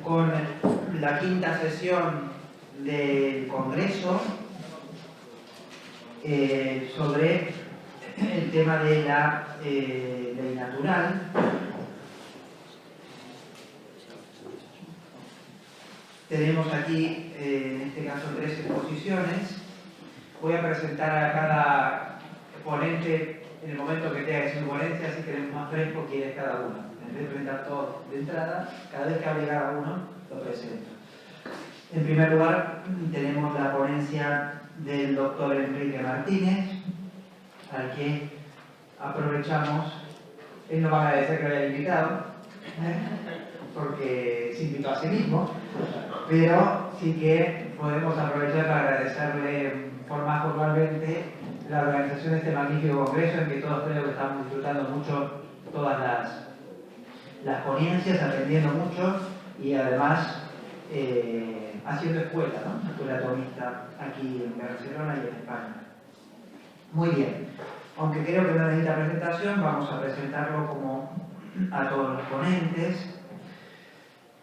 con la quinta sesión del Congreso sobre el tema de la ley natural. Tenemos aquí, en este caso, 3 exposiciones. Voy a presentar a cada ponente en el momento que tenga que decir ponencia, así que tenemos más fresco quién es cada uno. En vez de presentar todo de entrada, cada vez que hable cada uno, lo presento. En primer lugar, tenemos la ponencia del doctor Enrique Martínez, al que aprovechamos. Él nos va a agradecer que lo haya invitado, porque se invitó a sí mismo, pero sí que podemos aprovechar para agradecerle más formalmente la organización de este magnífico congreso, en que todos creo que estamos disfrutando mucho todas las ponencias, aprendiendo mucho y además haciendo escuela, ¿no? Escuela atomista aquí en Barcelona y en España. Muy bien. Aunque creo que no necesita presentación, vamos a presentarlo como a todos los ponentes.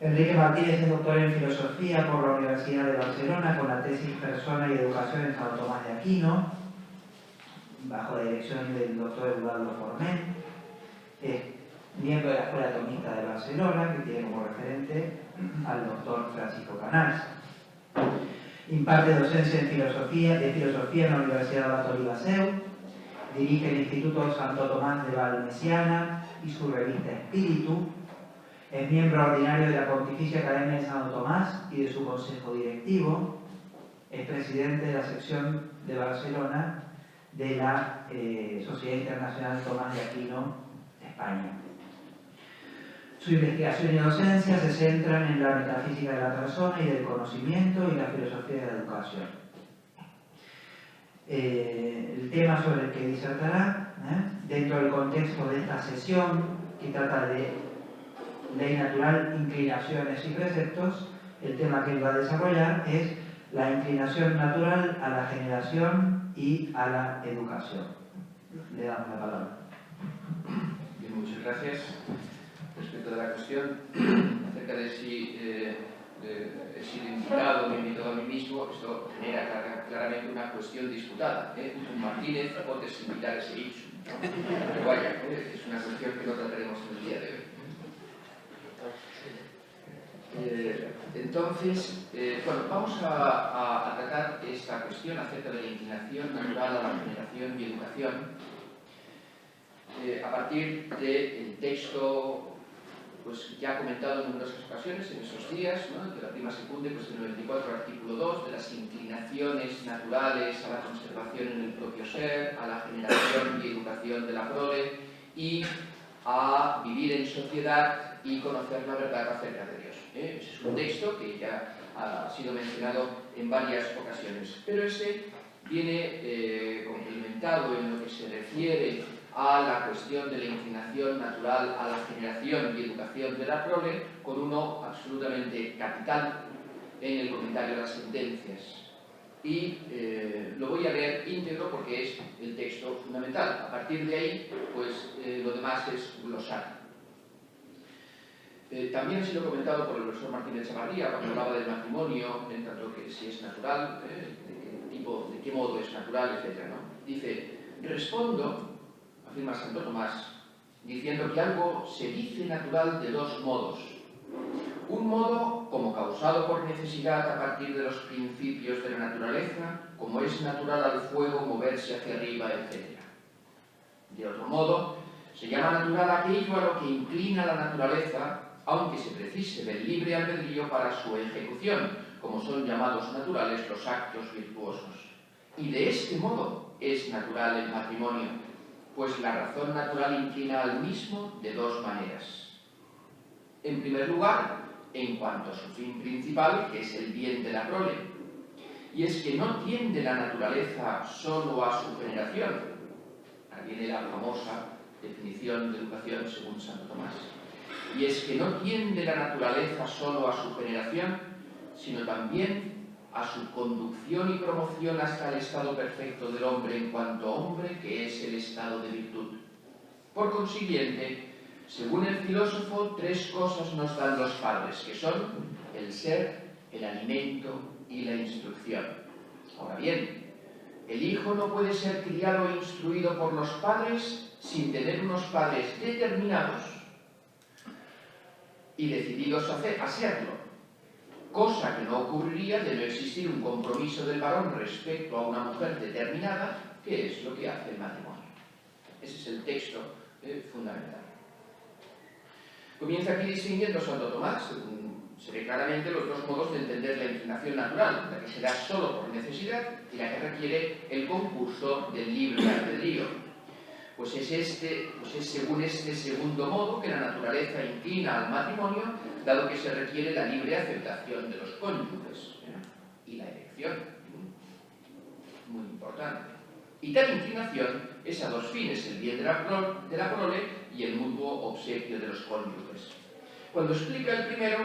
Enrique Martínez es doctor en Filosofía por la Universidad de Barcelona con la tesis Persona y Educación en Santo Tomás de Aquino, bajo la dirección del doctor Eduardo Forment. Es miembro de la Escuela Atomista de Barcelona, que tiene como referente al doctor Francisco Canals. Imparte docencia en filosofía en la Universidad de Bato-Liceu. Dirige el Instituto Santo Tomás de Valmesiana y su revista Espíritu. Es miembro ordinario de la Pontificia Academia de Santo Tomás y de su consejo directivo. Es presidente de la sección de Barcelona de la Sociedad Internacional Tomás de Aquino, España. Su investigación y docencia se centran en la metafísica de la persona y del conocimiento y la filosofía de la educación. El tema sobre el que disertará, dentro del contexto de esta sesión, que trata de ley natural, inclinaciones y preceptos, el tema que él va a desarrollar es la inclinación natural a la generación y a la educación. Le damos la palabra. Bien, muchas gracias. Respecto de la cuestión acerca de si he sido invitado o me he invitado a mí mismo, esto genera claramente una cuestión disputada. Martínez potes invitar ese hecho. Pero vaya, es una cuestión que no trataremos en el día de hoy. Entonces, bueno, vamos a tratar esta cuestión acerca de la inclinación natural a la generación y educación a partir del texto pues, ya comentado en numerosas ocasiones en esos días, ¿no? De la prima secunde, pues, del 94, artículo 2, de las inclinaciones naturales a la conservación en el propio ser, a la generación y educación de la prole y a vivir en sociedad y conocer la verdad acerca de Dios. Ese es un texto que ya ha sido mencionado en varias ocasiones, pero ese viene complementado en lo que se refiere a la cuestión de la inclinación natural a la generación y educación de la prole, con uno absolutamente capital en el comentario de las sentencias. Y lo voy a leer íntegro porque es el texto fundamental. A partir de ahí, pues lo demás es glosario. También ha sido comentado por el profesor Martínez Chavarría cuando hablaba del matrimonio, en tanto que si es natural, de qué modo es natural, etc., ¿no? Dice, respondo, afirma Santo Tomás, diciendo que algo se dice natural de 2 modos. Un modo como causado por necesidad a partir de los principios de la naturaleza, como es natural al fuego moverse hacia arriba, etc. De otro modo, se llama natural aquello a lo que inclina la naturaleza, aunque se precise del libre albedrío para su ejecución, como son llamados naturales los actos virtuosos. Y de este modo es natural el matrimonio, pues la razón natural inclina al mismo de 2 maneras. En primer lugar, en cuanto a su fin principal, que es el bien de la prole, y es que no tiende la naturaleza solo a su generación. Aquí viene la famosa definición de educación según Santo Tomás. Y es que no tiende la naturaleza solo a su generación, sino también a su conducción y promoción hasta el estado perfecto del hombre en cuanto hombre, que es el estado de virtud. Por consiguiente, Según el filósofo, 3 cosas nos dan los padres, que son el ser, el alimento y la instrucción. Ahora bien, el hijo no puede ser criado e instruido por los padres sin tener unos padres determinados y decididos a hacerlo, cosa que no ocurriría de no existir un compromiso del varón respecto a una mujer determinada, que es lo que hace el matrimonio. Ese es el texto fundamental. Comienza aquí distinguiendo Santo Tomás. Se ve claramente los 2 modos de entender la inclinación natural, la que se da solo por necesidad y la que requiere el concurso del libre albedrío. Pues es según este segundo modo que la naturaleza inclina al matrimonio, dado que se requiere la libre aceptación de los cónyuges y la elección, muy importante. Y tal inclinación es a 2 fines, el bien de la prole y el mutuo obsequio de los cónyuges. Cuando explica el primero,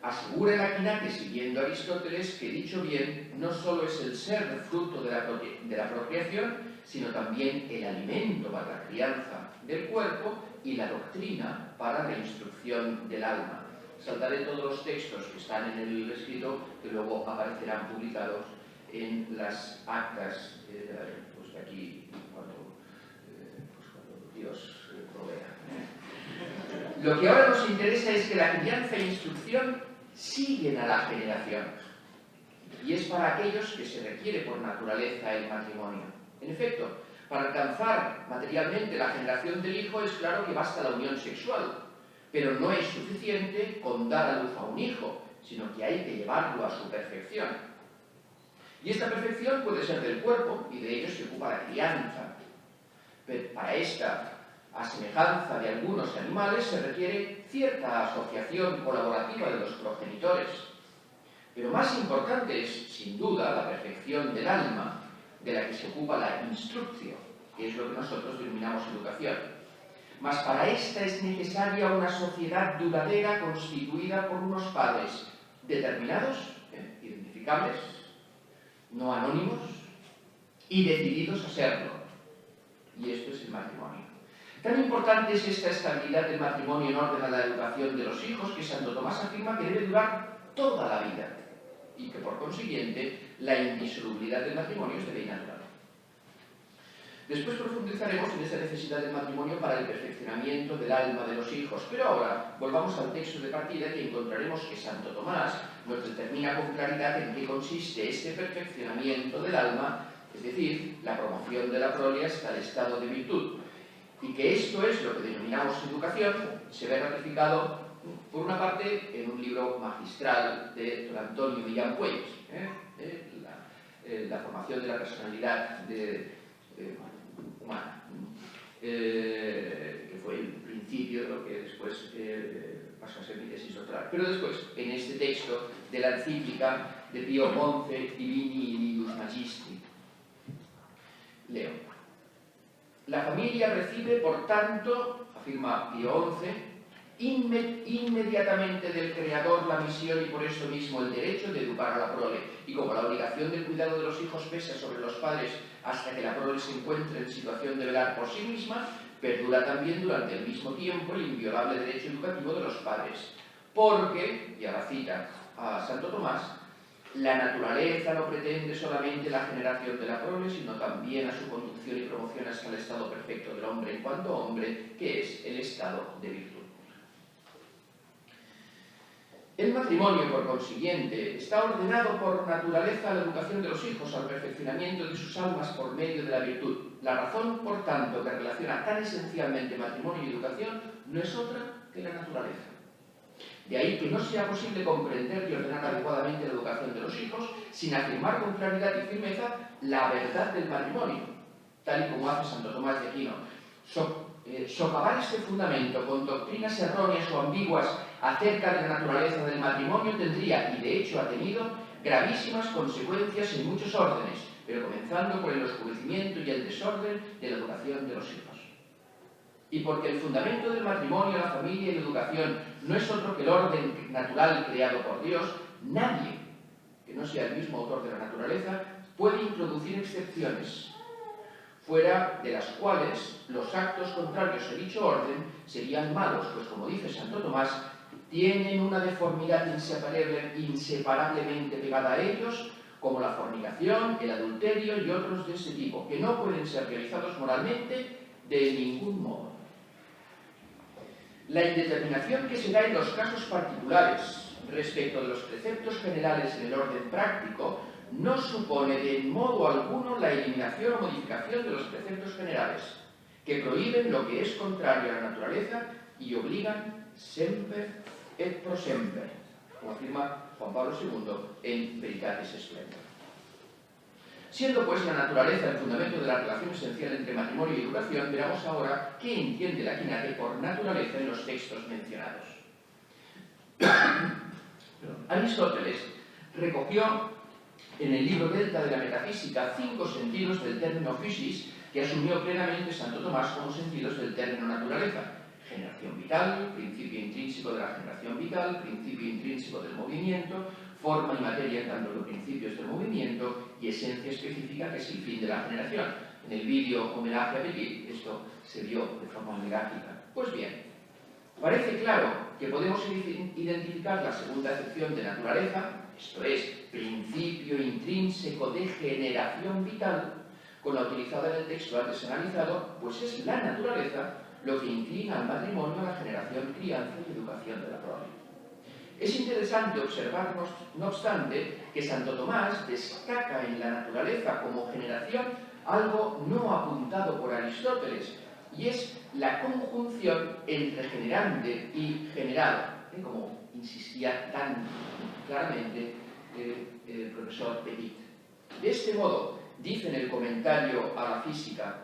asegura el Aquinate, siguiendo a Aristóteles, que dicho bien no solo es el ser fruto de la procreación, sino también el alimento para la crianza del cuerpo y la doctrina para la instrucción del alma. Saltaré todos los textos que están en el escrito, que luego aparecerán publicados en las actas de aquí, cuando Dios provea. Lo que ahora nos interesa es que la crianza e instrucción siguen a la generación, y es para aquellos que se requiere por naturaleza el matrimonio. En efecto, para alcanzar materialmente la generación del hijo es claro que basta la unión sexual, pero no es suficiente con dar a luz a un hijo, sino que hay que llevarlo a su perfección. Y esta perfección puede ser del cuerpo, y de ello se ocupa la crianza. Pero para esta, a semejanza de algunos animales, se requiere cierta asociación colaborativa de los progenitores. Pero más importante es, sin duda, la perfección del alma, de la que se ocupa la instrucción, que es lo que nosotros denominamos educación. Mas para esta es necesaria una sociedad duradera constituida por unos padres determinados, identificables, no anónimos, y decididos a serlo. Y esto es el matrimonio. Tan importante es esta estabilidad del matrimonio en orden a la educación de los hijos que Santo Tomás afirma que debe durar toda la vida y que por consiguiente la indisolubilidad del matrimonio es de ley natural. Después profundizaremos en esta necesidad del matrimonio para el perfeccionamiento del alma de los hijos, pero ahora volvamos al texto de partida y encontraremos que Santo Tomás nos determina con claridad en qué consiste este perfeccionamiento del alma, es decir, la promoción de la prole hasta el estado de virtud, y que esto es lo que denominamos educación. Se ve ratificado, por una parte, en un libro magistral de don Antonio Villampuelles, la formación de la personalidad humana, que fue el principio de lo que después pasó a ser mi tesis doctoral. Pero después, en este texto de la encíclica de Pío XI, Divini Idus Magistri, leo: la familia recibe, por tanto, afirma Pío XI, inmediatamente del Creador la misión y por eso mismo el derecho de educar a la prole, y como la obligación del cuidado de los hijos pesa sobre los padres hasta que la prole se encuentre en situación de velar por sí misma, perdura también durante el mismo tiempo el inviolable derecho educativo de los padres. Porque, y ahora cita a Santo Tomás, la naturaleza no pretende solamente la generación de la prole, sino también a su conducción y promoción hasta el estado perfecto del hombre en cuanto hombre, que es el estado de virtud. El matrimonio, por consiguiente, está ordenado por naturaleza a la educación de los hijos, al perfeccionamiento de sus almas por medio de la virtud. La razón, por tanto, que relaciona tan esencialmente matrimonio y educación no es otra que la naturaleza. De ahí que no sea posible comprender y ordenar adecuadamente la educación de los hijos sin afirmar con claridad y firmeza la verdad del matrimonio, tal y como hace Santo Tomás de Aquino. Socavar este fundamento con doctrinas erróneas o ambiguas acerca de la naturaleza del matrimonio tendría, y de hecho ha tenido, gravísimas consecuencias en muchos órdenes, pero comenzando por el oscurecimiento y el desorden de la educación de los hijos. Y porque el fundamento del matrimonio, la familia y la educación no es otro que el orden natural creado por Dios, nadie que no sea el mismo autor de la naturaleza puede introducir excepciones. fuera de las cuales los actos contrarios a dicho orden serían malos, pues como dice Santo Tomás, tienen una deformidad inseparablemente pegada a ellos, como la fornicación, el adulterio y otros de ese tipo, que no pueden ser realizados moralmente de ningún modo. La indeterminación que se da en los casos particulares respecto de los preceptos generales en el orden práctico no supone de modo alguno la eliminación o modificación de los preceptos generales, que prohíben lo que es contrario a la naturaleza y obligan semper et pro semper, como afirma Juan Pablo II en Veritatis Splendor. Siendo pues la naturaleza el fundamento de la relación esencial entre matrimonio y educación, veremos ahora qué entiende la Quinate por naturaleza en los textos mencionados. Aristóteles recogió en el libro Delta de la Metafísica 5 sentidos del término physis que asumió plenamente Santo Tomás como sentidos del término naturaleza: generación vital, principio intrínseco de la generación vital, principio intrínseco del movimiento, forma y materia en tanto que principios del movimiento y esencia específica que es el fin de la generación. En el vídeo homenaje a Petit esto se vio de forma muy gráfica. Pues bien, parece claro que podemos identificar la segunda acepción de naturaleza, esto es, principio intrínseco de generación vital, con la utilizada en el texto antes analizado, pues es la naturaleza lo que inclina al matrimonio, a la generación, crianza y educación de la prole. Es interesante observar, no obstante, que Santo Tomás destaca en la naturaleza como generación algo no apuntado por Aristóteles, y es la conjunción entre generante y generado, como insistía tan claramente el profesor Petit. De este modo, dice en el comentario a la física: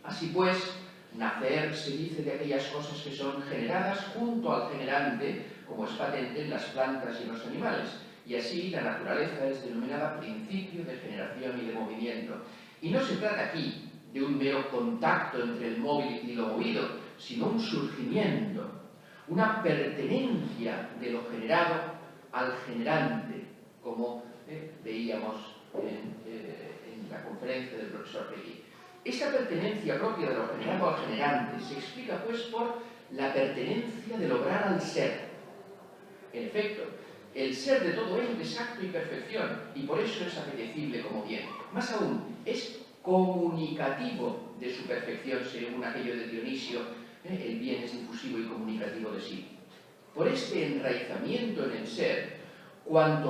así pues, nacer se dice de aquellas cosas que son generadas junto al generante, como es patente en las plantas y en los animales, y así la naturaleza es denominada principio de generación y de movimiento. Y no se trata aquí de un mero contacto entre el móvil y lo movido, sino un surgimiento, una pertenencia de lo generado al generante, como veíamos en la conferencia del profesor Petit. Esta pertenencia propia de lo generado al generante se explica pues por la pertenencia del obrar al ser. En efecto, el ser de todo ente es acto y perfección, y por eso es apetecible como bien. Más aún, es comunicativo de su perfección, según aquello de Dionisio, el bien es difusivo y comunicativo de sí. Por este enraizamiento en el ser, cuanto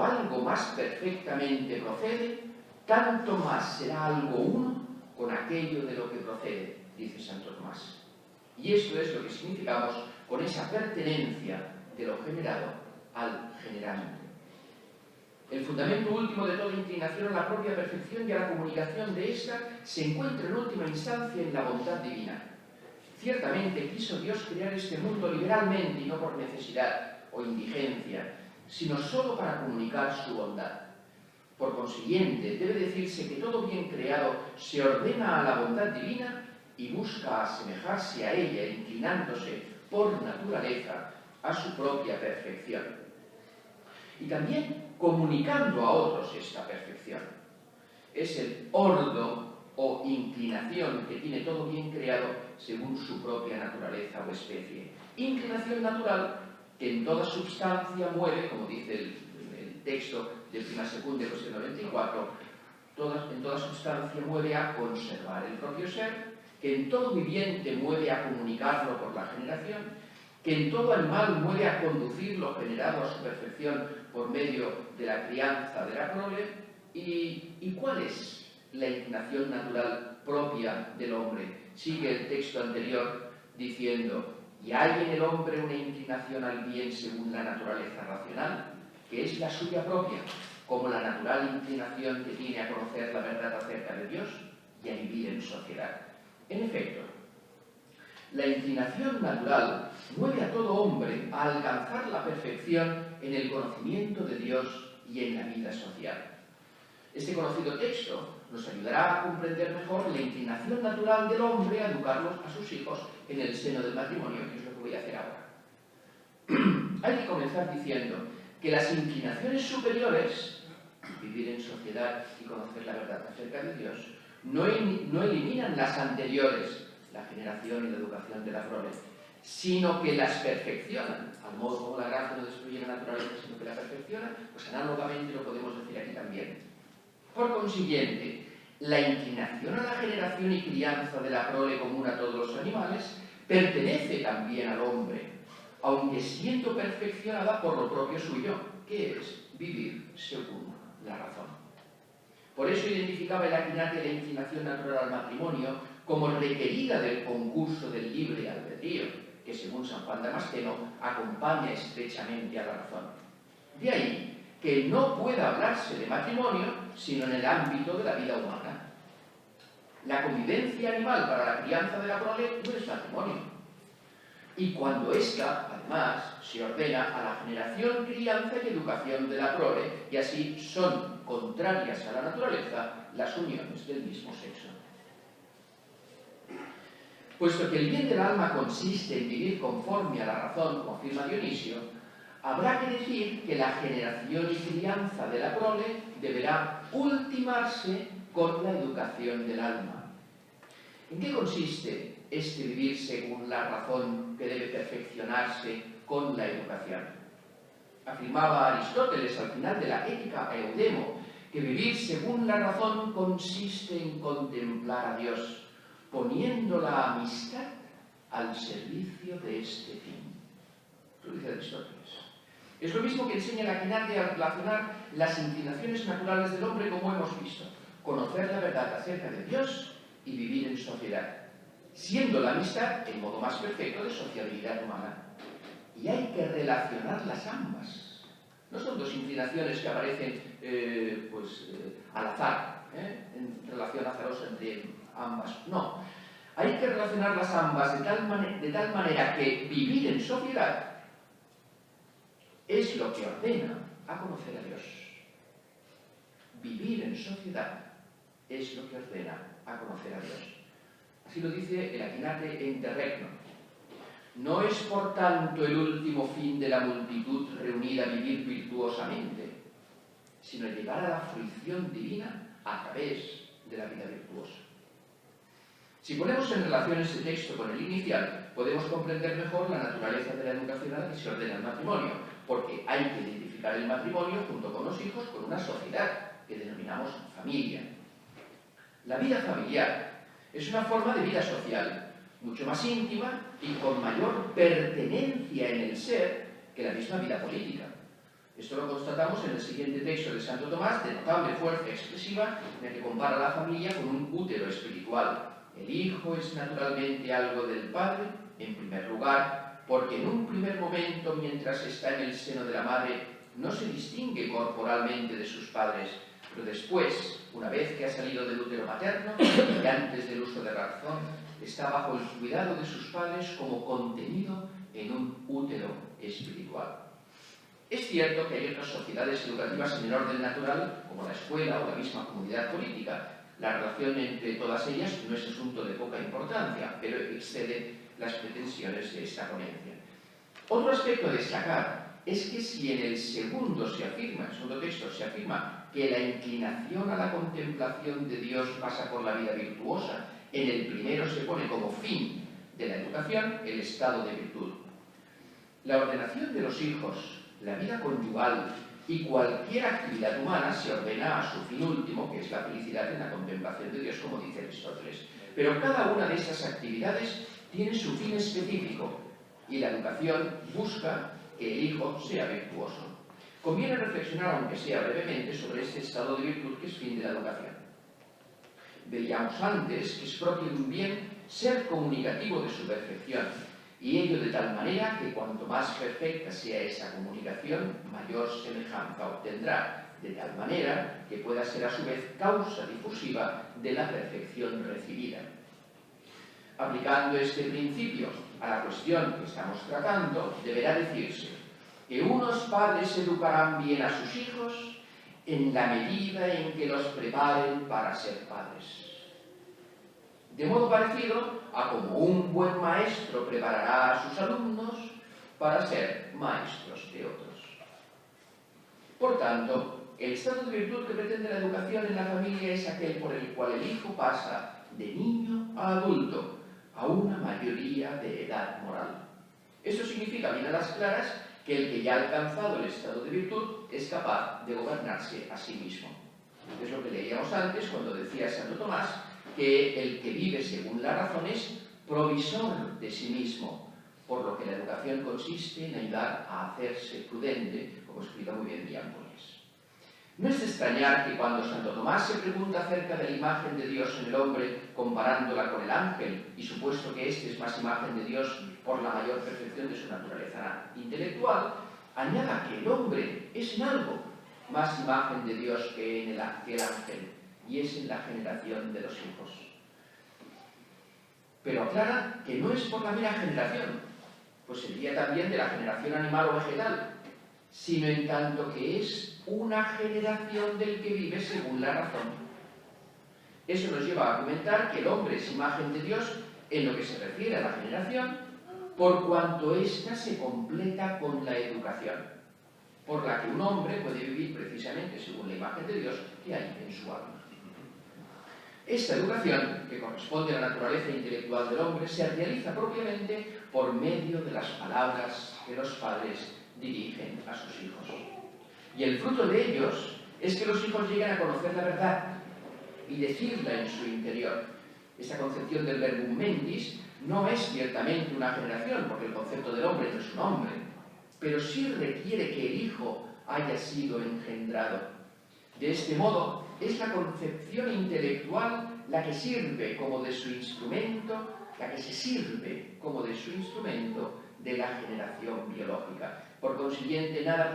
algo más perfectamente procede, tanto más será algo uno con aquello de lo que procede, dice Santo Tomás. Y esto es lo que significamos con esa pertenencia de lo generado al generante. El fundamento último de toda inclinación a la propia perfección y a la comunicación de ésta se encuentra en última instancia en la bondad divina. Ciertamente quiso Dios crear este mundo liberalmente y no por necesidad o indigencia, sino solo para comunicar su bondad. Por consiguiente, debe decirse que todo bien creado se ordena a la bondad divina y busca asemejarse a ella, inclinándose por naturaleza a su propia perfección. Y también comunicando a otros esta perfección. Es el ordo o inclinación que tiene todo bien creado según su propia naturaleza o especie. Inclinación natural que en toda substancia mueve, como dice el texto del Prima Secundia, cuestión 94, en toda sustancia mueve a conservar el propio ser, que en todo viviente mueve a comunicarlo por la generación, que en todo animal mueve a conducir lo generado a su perfección por medio de la crianza de la prole. ¿Y cuál es la inclinación natural propia del hombre? Sigue el texto anterior diciendo: y hay en el hombre una inclinación al bien según la naturaleza racional, que es la suya propia, como la natural inclinación que tiene a conocer la verdad acerca de Dios y a vivir en sociedad. En efecto, la inclinación natural mueve a todo hombre a alcanzar la perfección en el conocimiento de Dios y en la vida social. Este conocido texto nos ayudará a comprender mejor la inclinación natural del hombre a educar a sus hijos en el seno del matrimonio, que es lo que voy a hacer ahora. Hay que comenzar diciendo que las inclinaciones superiores, vivir en sociedad y conocer la verdad acerca de Dios, no eliminan las anteriores, la generación y la educación de la prole, sino que las perfeccionan, al modo como la gracia no destruye la naturaleza, sino que la perfecciona, pues análogamente lo podemos decir aquí también. Por consiguiente, la inclinación a la generación y crianza de la prole común a todos los animales pertenece también al hombre, aunque siendo perfeccionada por lo propio suyo, que es vivir según la razón. Por eso identificaba el Aquinate la inclinación natural al matrimonio como requerida del concurso del libre albedrío, que según San Juan Damasceno acompaña estrechamente a la razón. De ahí que no pueda hablarse de matrimonio sino en el ámbito de la vida humana. La convivencia animal para la crianza de la prole no es matrimonio. Y cuando ésta, además, se ordena a la generación, crianza y educación de la prole, y así son contrarias a la naturaleza las uniones del mismo sexo. Puesto que el bien del alma consiste en vivir conforme a la razón, como afirma Dionisio, habrá que decir que la generación y crianza de la prole deberá ultimarse con la educación del alma. ¿En qué consiste este vivir según la razón que debe perfeccionarse con la educación? Afirmaba Aristóteles al final de la Ética a Eudemo que vivir según la razón consiste en contemplar a Dios, poniendo la amistad al servicio de este fin. Lo dice Aristóteles. Es lo mismo que enseña el Aquinate a relacionar las inclinaciones naturales del hombre como hemos visto, conocer la verdad acerca de Dios y vivir en sociedad, siendo la amistad el modo más perfecto de sociabilidad humana. Y hay que relacionarlas ambas. No son dos inclinaciones que aparecen al azar, en relación azarosa entre ambas. No. Hay que relacionarlas ambas de tal manera que vivir en sociedad es lo que ordena a conocer a Dios. Vivir en sociedad es lo que ordena a conocer a Dios. Así lo dice el Aquinate en Interregno. No es por tanto el último fin de la multitud reunida a vivir virtuosamente, sino llegar a la fruición divina a través de la vida virtuosa. Si ponemos en relación este texto con el inicial, podemos comprender mejor la naturaleza de la educación a la que se ordena el matrimonio, porque hay que identificar el matrimonio junto con los hijos con una sociedad que denominamos familia. La vida familiar es una forma de vida social, mucho más íntima y con mayor pertenencia en el ser que la misma vida política. Esto lo constatamos en el siguiente texto de Santo Tomás, de notable fuerza expresiva, en el que compara la familia con un útero espiritual. El hijo es naturalmente algo del padre, en primer lugar, porque en un primer momento, mientras está en el seno de la madre, no se distingue corporalmente de sus padres, pero después, una vez que ha salido del útero materno y antes del uso de razón, está bajo el cuidado de sus padres como contenido en un útero espiritual. Es cierto que hay otras sociedades educativas en el orden natural, como la escuela o la misma comunidad política. La relación entre todas ellas no es asunto de poca importancia, pero excede las pretensiones de esta ponencia. Otro aspecto a destacar es que si en el segundo texto se afirma que la inclinación a la contemplación de Dios pasa por la vida virtuosa, en el primero se pone como fin de la educación el estado de virtud. La ordenación de los hijos, la vida conyugal y cualquier actividad humana se ordena a su fin último, que es la felicidad en la contemplación de Dios, como dice Aristóteles. Pero cada una de estas actividades tiene su fin específico y la educación busca que el hijo sea virtuoso. Conviene reflexionar, aunque sea brevemente, sobre este estado de virtud que es fin de la educación. Veíamos antes que es propio de un bien ser comunicativo de su perfección, y ello de tal manera que cuanto más perfecta sea esa comunicación, mayor semejanza obtendrá, de tal manera que pueda ser a su vez causa difusiva de la perfección recibida. Aplicando este principio a la cuestión que estamos tratando, deberá decirse que unos padres educarán bien a sus hijos en la medida en que los preparen para ser padres. De modo parecido a como un buen maestro preparará a sus alumnos para ser maestros de otros. Por tanto, el estado de virtud que pretende la educación en la familia es aquel por el cual el hijo pasa de niño a adulto, a una mayoría de edad moral. Eso significa, bien a las claras, que el que ya ha alcanzado el estado de virtud es capaz de gobernarse a sí mismo. Es lo que leíamos antes cuando decía Santo Tomás que el que vive según la razón es provisor de sí mismo, por lo que la educación consiste en ayudar a hacerse prudente, como explica muy bien Diácones. No es de extrañar que cuando Santo Tomás se pregunta acerca de la imagen de Dios en el hombre, comparándola con el ángel, y supuesto que éste es más imagen de Dios por la mayor perfección de su naturaleza intelectual, añada que el hombre es en algo más imagen de Dios que el ángel, y es en la generación de los hijos. Pero aclara que no es por la mera generación, pues sería también de la generación animal o vegetal, sino en tanto que es una generación del que vive según la razón. Eso nos lleva a argumentar que el hombre es imagen de Dios en lo que se refiere a la generación, por cuanto ésta se completa con la educación, por la que un hombre puede vivir precisamente según la imagen de Dios que hay en su alma. Esta educación, que corresponde a la naturaleza intelectual del hombre, se realiza propiamente por medio de las palabras que los padres dirigen a sus hijos. Y el fruto de ellos es que los hijos llegan a conocer la verdad y decirla en su interior. Esta concepción del verbum mentis no es ciertamente una generación, porque el concepto del hombre no es un hombre, pero sí requiere que el hijo haya sido engendrado. De este modo, es la concepción intelectual la que sirve como de su instrumento, la que se sirve como de su instrumento de la generación biológica. Por consiguiente, nada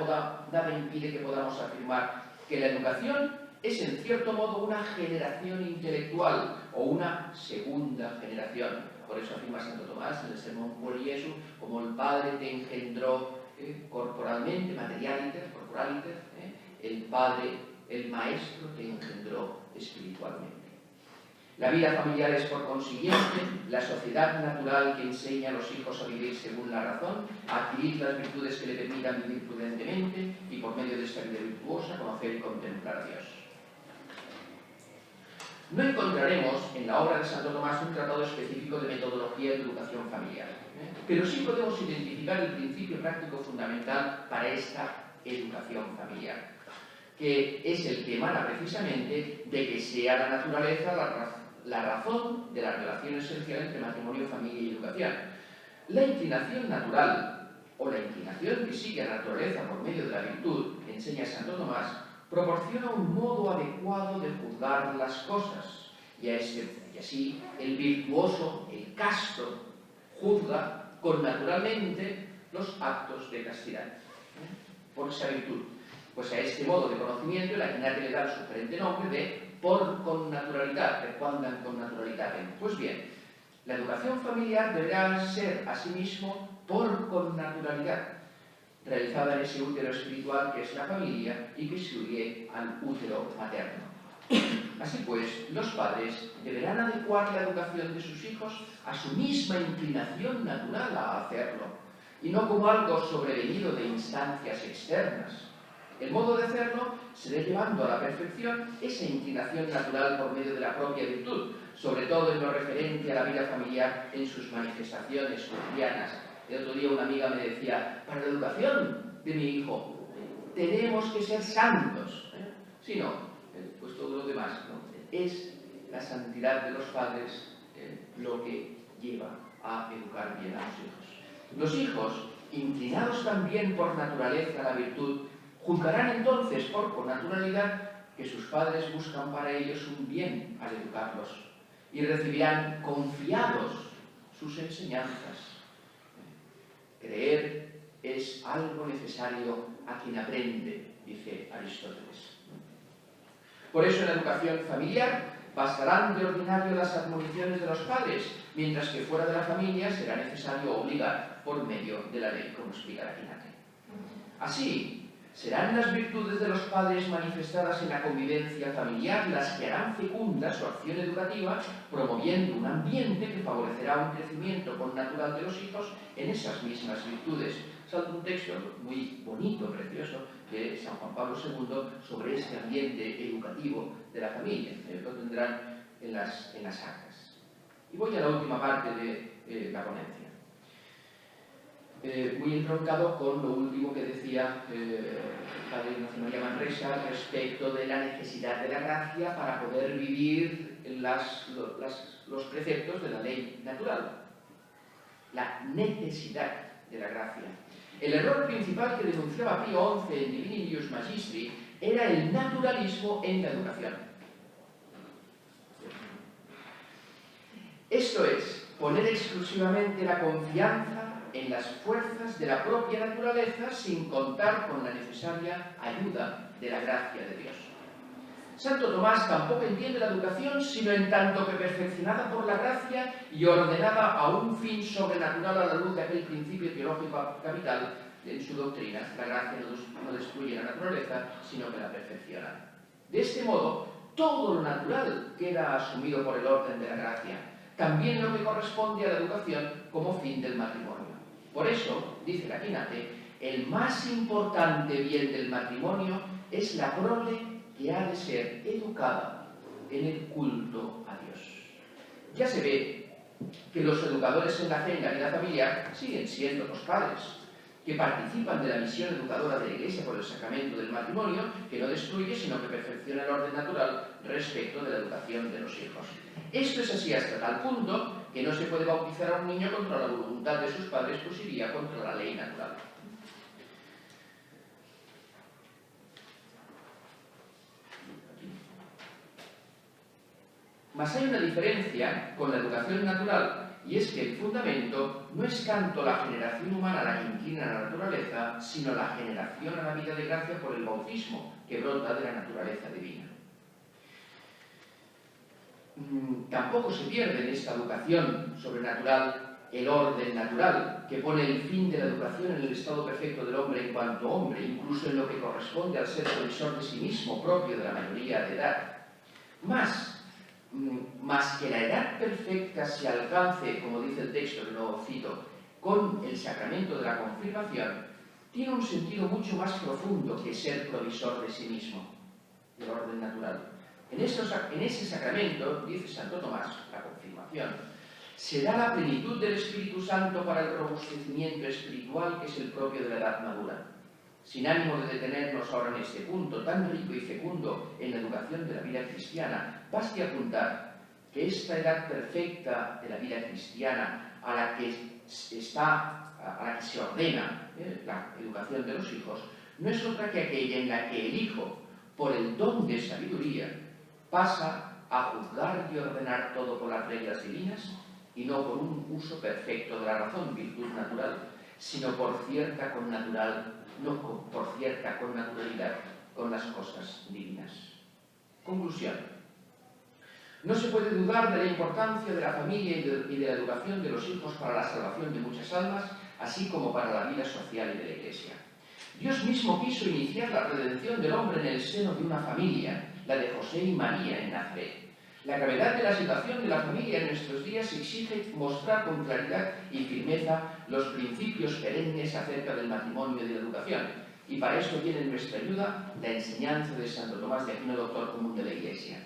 impide que podamos afirmar que la educación es en cierto modo una generación intelectual o una segunda generación. Por eso afirma Santo Tomás en el Sermón por Jesús, como el Padre te engendró corporalmente, materialiter, el Padre, el Maestro te engendró espiritualmente. La vida familiar es, por consiguiente, la sociedad natural que enseña a los hijos a vivir según la razón, a adquirir las virtudes que le permitan vivir prudentemente y, por medio de esta vida virtuosa, conocer y contemplar a Dios. No encontraremos en la obra de Santo Tomás un tratado específico de metodología de educación familiar, pero sí podemos identificar el principio práctico fundamental para esta educación familiar, que es el que emana precisamente de que sea la naturaleza la razón de la relación esencial entre matrimonio, familia y educación. La inclinación natural, o la inclinación que sigue a la naturaleza por medio de la virtud, enseña Santo Tomás, proporciona un modo adecuado de juzgar las cosas, y así el virtuoso, el casto, juzga connaturalmente los actos de castidad, por esa virtud. Pues a este modo de conocimiento la Quinate le da el sugerente nombre de por connaturalidad, de quandam connaturalitatem. Pues bien, la educación familiar deberá ser asimismo por connaturalidad, realizada en ese útero espiritual que es la familia y que se une al útero materno. Así pues, los padres deberán adecuar la educación de sus hijos a su misma inclinación natural a hacerlo, y no como algo sobrevenido de instancias externas. El modo de hacerlo será llevando a la perfección esa inclinación natural por medio de la propia virtud, sobre todo en lo referente a la vida familiar en sus manifestaciones cotidianas. El otro día una amiga me decía, para la educación de mi hijo tenemos que ser santos. Si no, pues todo lo demás, ¿no? Es la santidad de los padres lo que lleva a educar bien a los hijos. Los hijos, inclinados también por naturaleza a la virtud, juzgarán entonces por connaturalidad que sus padres buscan para ellos un bien al educarlos y recibirán confiados sus enseñanzas. Creer es algo necesario a quien aprende, dice Aristóteles. Por eso en la educación familiar bastarán de ordinario las admoniciones de los padres, mientras que fuera de la familia será necesario obligar por medio de la ley, como explica la Quinate. Así, serán las virtudes de los padres manifestadas en la convivencia familiar las que harán fecunda su acción educativa, promoviendo un ambiente que favorecerá un crecimiento connatural de los hijos en esas mismas virtudes, salta un texto muy bonito, precioso, de San Juan Pablo II sobre este ambiente educativo de la familia. Lo tendrán en las actas. Y voy a la última parte de la ponencia. Muy entroncado con lo último que decía el padre Ignacio María Manresa respecto de la necesidad de la gracia para poder vivir los preceptos de la ley natural. La necesidad de la gracia. El error principal que denunciaba Pío XI en Divini Ius Magistri era el naturalismo en la educación. Esto es, poner exclusivamente la confianza en las fuerzas de la propia naturaleza sin contar con la necesaria ayuda de la gracia de Dios. Santo Tomás tampoco entiende la educación sino en tanto que perfeccionada por la gracia y ordenada a un fin sobrenatural a la luz de aquel principio teológico capital en su doctrina. La gracia no destruye la naturaleza, sino que la perfecciona. De este modo, todo lo natural queda asumido por el orden de la gracia, también lo que corresponde a la educación como fin del matrimonio. Por eso, dice la Quinate, el más importante bien del matrimonio es la prole que ha de ser educada en el culto a Dios. Ya se ve que los educadores en la fe en la vida familiar siguen siendo los padres, que participan de la misión educadora de la Iglesia por el sacramento del matrimonio, que no destruye, sino que perfecciona el orden natural respecto de la educación de los hijos. Esto es así hasta tal punto que no se puede bautizar a un niño contra la voluntad de sus padres, pues iría contra la ley natural. Mas hay una diferencia con la educación natural, y es que el fundamento no es tanto la generación humana a la que inclina la naturaleza, sino la generación a la vida de gracia por el bautismo, que brota de la naturaleza divina. Tampoco se pierde en esta educación sobrenatural el orden natural, que pone el fin de la educación en el estado perfecto del hombre en cuanto hombre, incluso en lo que corresponde al ser provisor de sí mismo, propio de la mayoría de edad. Más que la edad perfecta se alcance, como dice el texto que no cito, con el sacramento de la confirmación, tiene un sentido mucho más profundo que ser provisor de sí mismo, del orden natural. En ese sacramento, dice Santo Tomás, la confirmación, se da la plenitud del Espíritu Santo para el robustecimiento espiritual que es el propio de la edad madura. Sin ánimo de detenernos ahora en este punto tan rico y fecundo en la educación de la vida cristiana, baste apuntar que esta edad perfecta de la vida cristiana a la que se ordena la educación de los hijos, no es otra que aquella en la que el hijo, por el don de sabiduría, pasa a juzgar y ordenar todo por las reglas divinas y no por un uso perfecto de la razón, virtud natural, sino por cierta connaturalidad con las cosas divinas. Conclusión. No se puede dudar de la importancia de la familia y de la educación de los hijos para la salvación de muchas almas, así como para la vida social y de la Iglesia. Dios mismo quiso iniciar la redención del hombre en el seno de una familia, la de José y María en Nazaret. La gravedad de la situación de la familia en nuestros días exige mostrar con claridad y firmeza los principios perennes acerca del matrimonio y de la educación. Y para esto viene en nuestra ayuda la enseñanza de Santo Tomás de Aquino, doctor común de la Iglesia.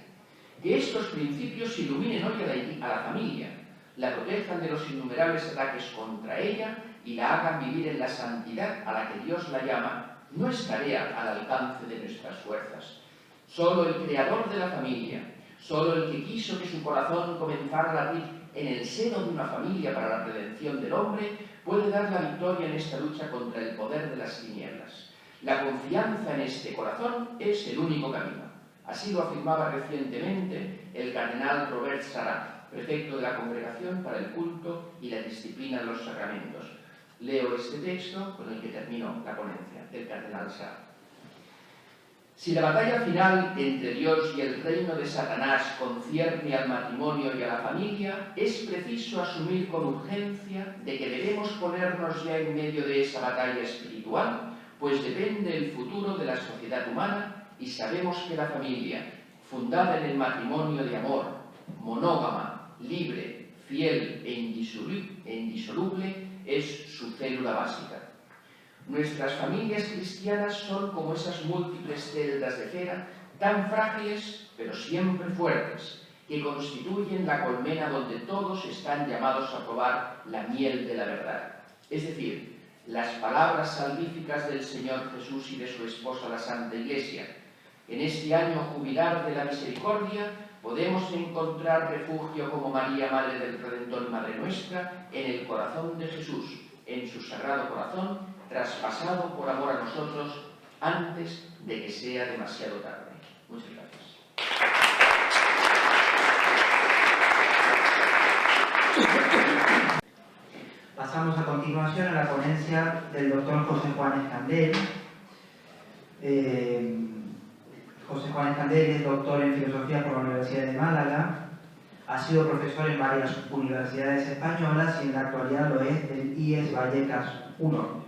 Que estos principios iluminen hoy a la familia, la protejan de los innumerables ataques contra ella y la hagan vivir en la santidad a la que Dios la llama, no es tarea al alcance de nuestras fuerzas. Solo el creador de la familia, solo el que quiso que su corazón comenzara a latir en el seno de una familia para la redención del hombre, puede dar la victoria en esta lucha contra el poder de las tinieblas. La confianza en este corazón es el único camino. Así lo afirmaba recientemente el cardenal Robert Sarrat, prefecto de la Congregación para el Culto y la Disciplina de los Sacramentos. Leo este texto con el que terminó la ponencia del cardenal Sarrat. Si la batalla final entre Dios y el reino de Satanás concierne al matrimonio y a la familia, es preciso asumir con urgencia de que debemos ponernos ya en medio de esa batalla espiritual, pues depende el futuro de la sociedad humana y sabemos que la familia, fundada en el matrimonio de amor, monógama, libre, fiel e indisoluble, es su célula básica. Nuestras familias cristianas son como esas múltiples celdas de cera, tan frágiles pero siempre fuertes, que constituyen la colmena donde todos están llamados a probar la miel de la verdad. Es decir, las palabras salvíficas del Señor Jesús y de su esposa la Santa Iglesia. En este año jubilar de la misericordia podemos encontrar refugio como María, Madre del Redentor y Madre nuestra, en el corazón de Jesús, en su sagrado corazón, traspasado por amor a nosotros antes de que sea demasiado tarde. Muchas gracias. Pasamos a continuación a la ponencia del doctor José Juan Escandell. José Juan Escandell es doctor en Filosofía por la Universidad de Málaga, ha sido profesor en varias universidades españolas y en la actualidad lo es del IES Vallecas I.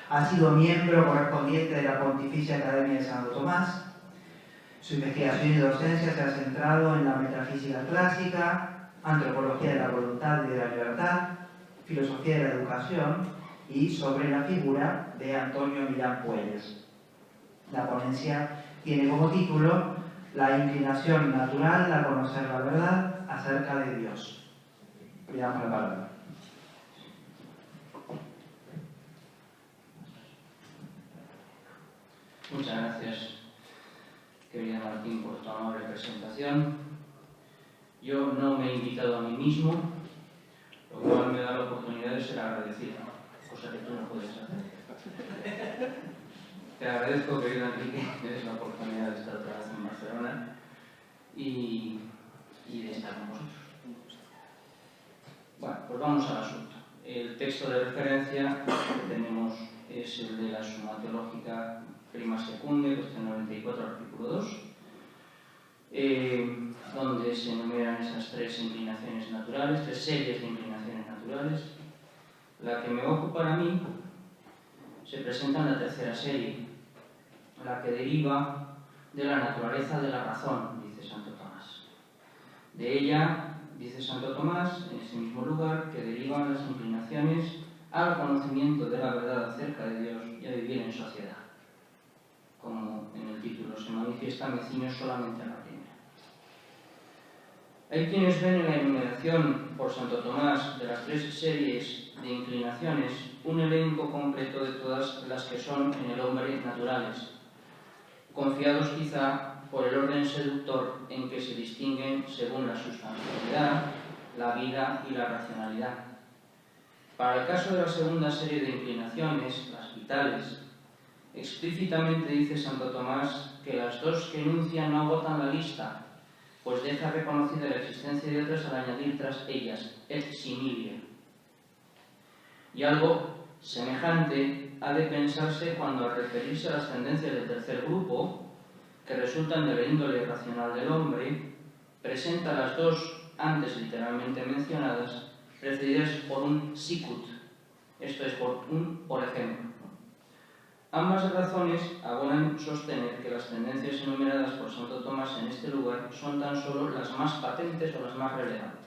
Ha sido miembro correspondiente de la Pontificia Academia de Santo Tomás. Su investigación y docencia se ha centrado en la metafísica clásica, antropología de la voluntad y de la libertad, filosofía de la educación y sobre la figura de Antonio Milán Puelles. La ponencia tiene como título La inclinación natural a conocer la verdad acerca de Dios. Le damos la palabra. Muchas gracias, querida Martín, por tu amable presentación. Yo no me he invitado a mí mismo, lo cual me da la oportunidad de ser agradecido, cosa que tú no puedes hacer. Te agradezco, querido Enrique, que des la oportunidad de estar otra vez en Barcelona y de estar con vosotros. Bueno, pues vamos al asunto. El texto de referencia que tenemos es el de la Suma Teológica Prima Secunde, cuestión 94, artículo 2, donde se enumeran esas tres inclinaciones naturales, tres series de inclinaciones naturales. La que me ocupa a mí se presenta en la tercera serie, la que deriva de la naturaleza de la razón, dice Santo Tomás. De ella, dice Santo Tomás, en ese mismo lugar, que derivan las inclinaciones al conocimiento de la verdad acerca de Dios y a vivir en sociedad. Como en el título se manifiesta, me ciño solamente a la primera. Hay quienes ven en la enumeración por Santo Tomás de las tres series de inclinaciones un elenco completo de todas las que son en el hombre naturales, confiados quizá por el orden seductor en que se distinguen según la sustancialidad, la vida y la racionalidad. Para el caso de la segunda serie de inclinaciones, las vitales, explícitamente dice Santo Tomás que las dos que enuncian no agotan la lista, pues deja reconocida la existencia de otras al añadir tras ellas, et similia. Y algo semejante ha de pensarse cuando, al referirse a las tendencias del tercer grupo, que resultan de la índole racional del hombre, presenta las dos antes literalmente mencionadas, precedidas por un sicut, esto es, por ejemplo. Ambas razones abonan sostener que las tendencias enumeradas por Santo Tomás en este lugar son tan solo las más patentes o las más relevantes.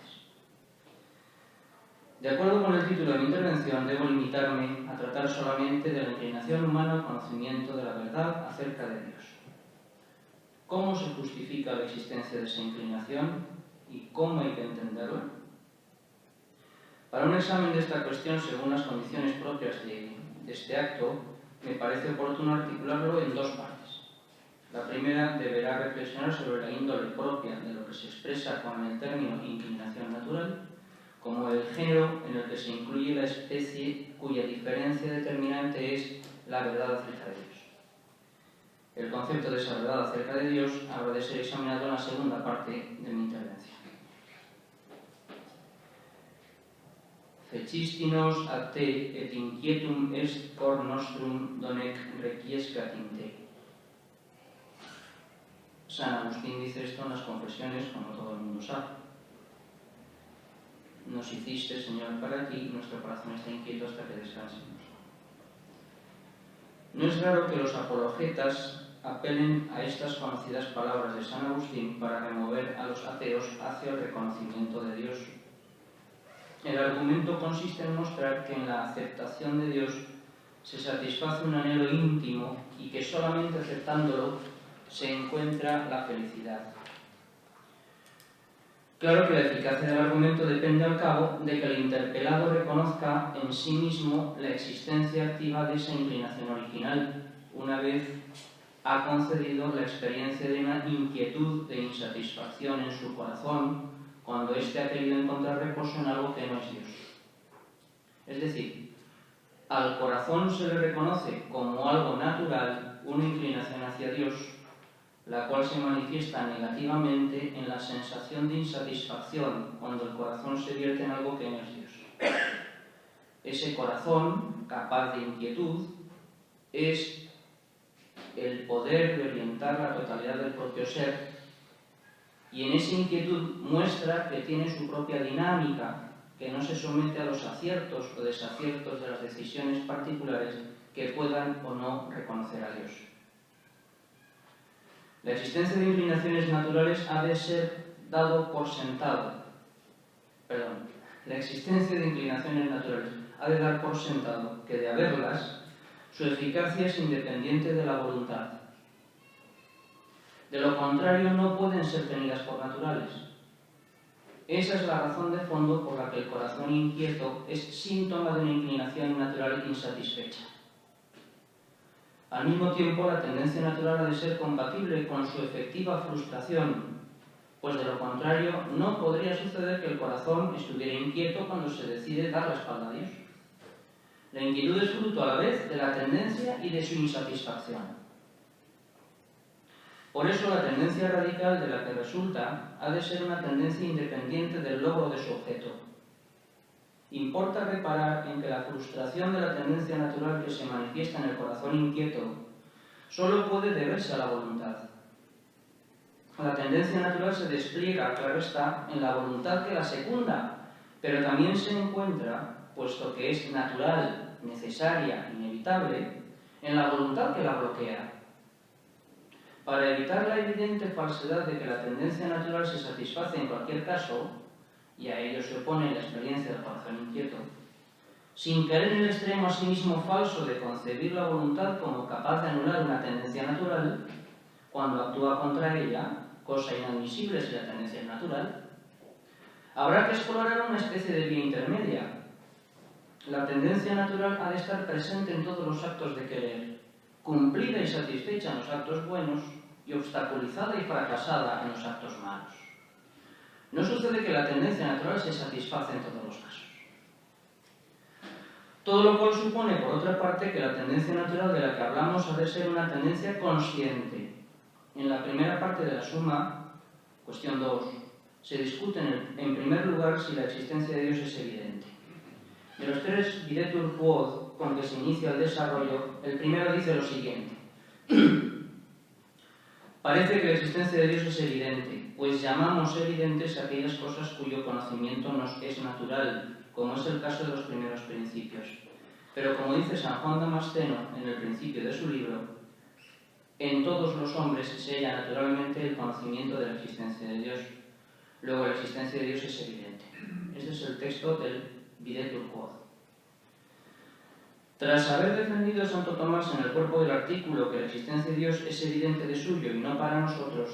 De acuerdo con el título de mi intervención, debo limitarme a tratar solamente de la inclinación humana al conocimiento de la verdad acerca de Dios. ¿Cómo se justifica la existencia de esa inclinación y cómo hay que entenderla? Para un examen de esta cuestión según las condiciones propias de este acto, me parece oportuno articularlo en dos partes. La primera deberá reflexionar sobre la índole propia de lo que se expresa con el término inclinación natural, como el género en el que se incluye la especie cuya diferencia determinante es la verdad acerca de Dios. El concepto de esa verdad acerca de Dios habrá de ser examinado en la segunda parte de mi intervención. Fecistinos a te et inquietum est cor nostrum donec requiescat in te. San Agustín dice esto en las confesiones, como todo el mundo sabe. Nos hiciste, Señor, para ti, nuestro corazón está inquieto hasta que descansemos. No es raro que los apologetas apelen a estas conocidas palabras de San Agustín para remover a los ateos hacia el reconocimiento de Dios. El argumento consiste en mostrar que en la aceptación de Dios se satisface un anhelo íntimo y que solamente aceptándolo se encuentra la felicidad. Claro que la eficacia del argumento depende al cabo de que el interpelado reconozca en sí mismo la existencia activa de esa inclinación original, una vez ha concedido la experiencia de una inquietud de insatisfacción en su corazón cuando éste ha querido encontrar reposo en algo que no es Dios. Es decir, al corazón se le reconoce como algo natural una inclinación hacia Dios, la cual se manifiesta negativamente en la sensación de insatisfacción cuando el corazón se vierte en algo que no es Dios. Ese corazón, capaz de inquietud, es el poder de orientar la totalidad del propio ser, y en esa inquietud muestra que tiene su propia dinámica, que no se somete a los aciertos o desaciertos de las decisiones particulares que puedan o no reconocer a Dios. La existencia de inclinaciones naturales ha de ser dado por sentado. La existencia de inclinaciones naturales ha de dar por sentado que de haberlas, su eficacia es independiente de la voluntad. De lo contrario, no pueden ser tenidas por naturales. Esa es la razón de fondo por la que el corazón inquieto es síntoma de una inclinación natural insatisfecha. Al mismo tiempo, la tendencia natural ha de ser compatible con su efectiva frustración, pues de lo contrario no podría suceder que el corazón estuviera inquieto cuando se decide dar la espalda a Dios. La inquietud es fruto a la vez de la tendencia y de su insatisfacción. Por eso la tendencia radical de la que resulta ha de ser una tendencia independiente del logro de su objeto. Importa reparar en que la frustración de la tendencia natural que se manifiesta en el corazón inquieto solo puede deberse a la voluntad. La tendencia natural se despliega, claro está, en la voluntad que la secunda, pero también se encuentra, puesto que es natural, necesaria, inevitable, en la voluntad que la bloquea. Para evitar la evidente falsedad de que la tendencia natural se satisface en cualquier caso, y a ello se opone la experiencia del corazón inquieto, sin caer en el extremo asimismo falso de concebir la voluntad como capaz de anular una tendencia natural, cuando actúa contra ella, cosa inadmisible si la tendencia es natural, habrá que explorar una especie de vía intermedia. La tendencia natural ha de estar presente en todos los actos de querer, cumplida y satisfecha en los actos buenos y obstaculizada y fracasada en los actos malos. No sucede que la tendencia natural se satisface en todos los casos. Todo lo cual supone, por otra parte, que la tendencia natural de la que hablamos ha de ser una tendencia consciente. En la primera parte de la suma, cuestión 2, se discute en primer lugar si la existencia de Dios es evidente. De los tres videtur quod con que se inicia el desarrollo, el primero dice lo siguiente. Parece que la existencia de Dios es evidente, pues llamamos evidentes aquellas cosas cuyo conocimiento nos es natural, como es el caso de los primeros principios. Pero como dice San Juan Damasceno en el principio de su libro, en todos los hombres se halla naturalmente el conocimiento de la existencia de Dios. Luego la existencia de Dios es evidente. Este es el texto del videtur quod. Tras haber defendido Santo Tomás en el cuerpo del artículo que la existencia de Dios es evidente de suyo y no para nosotros,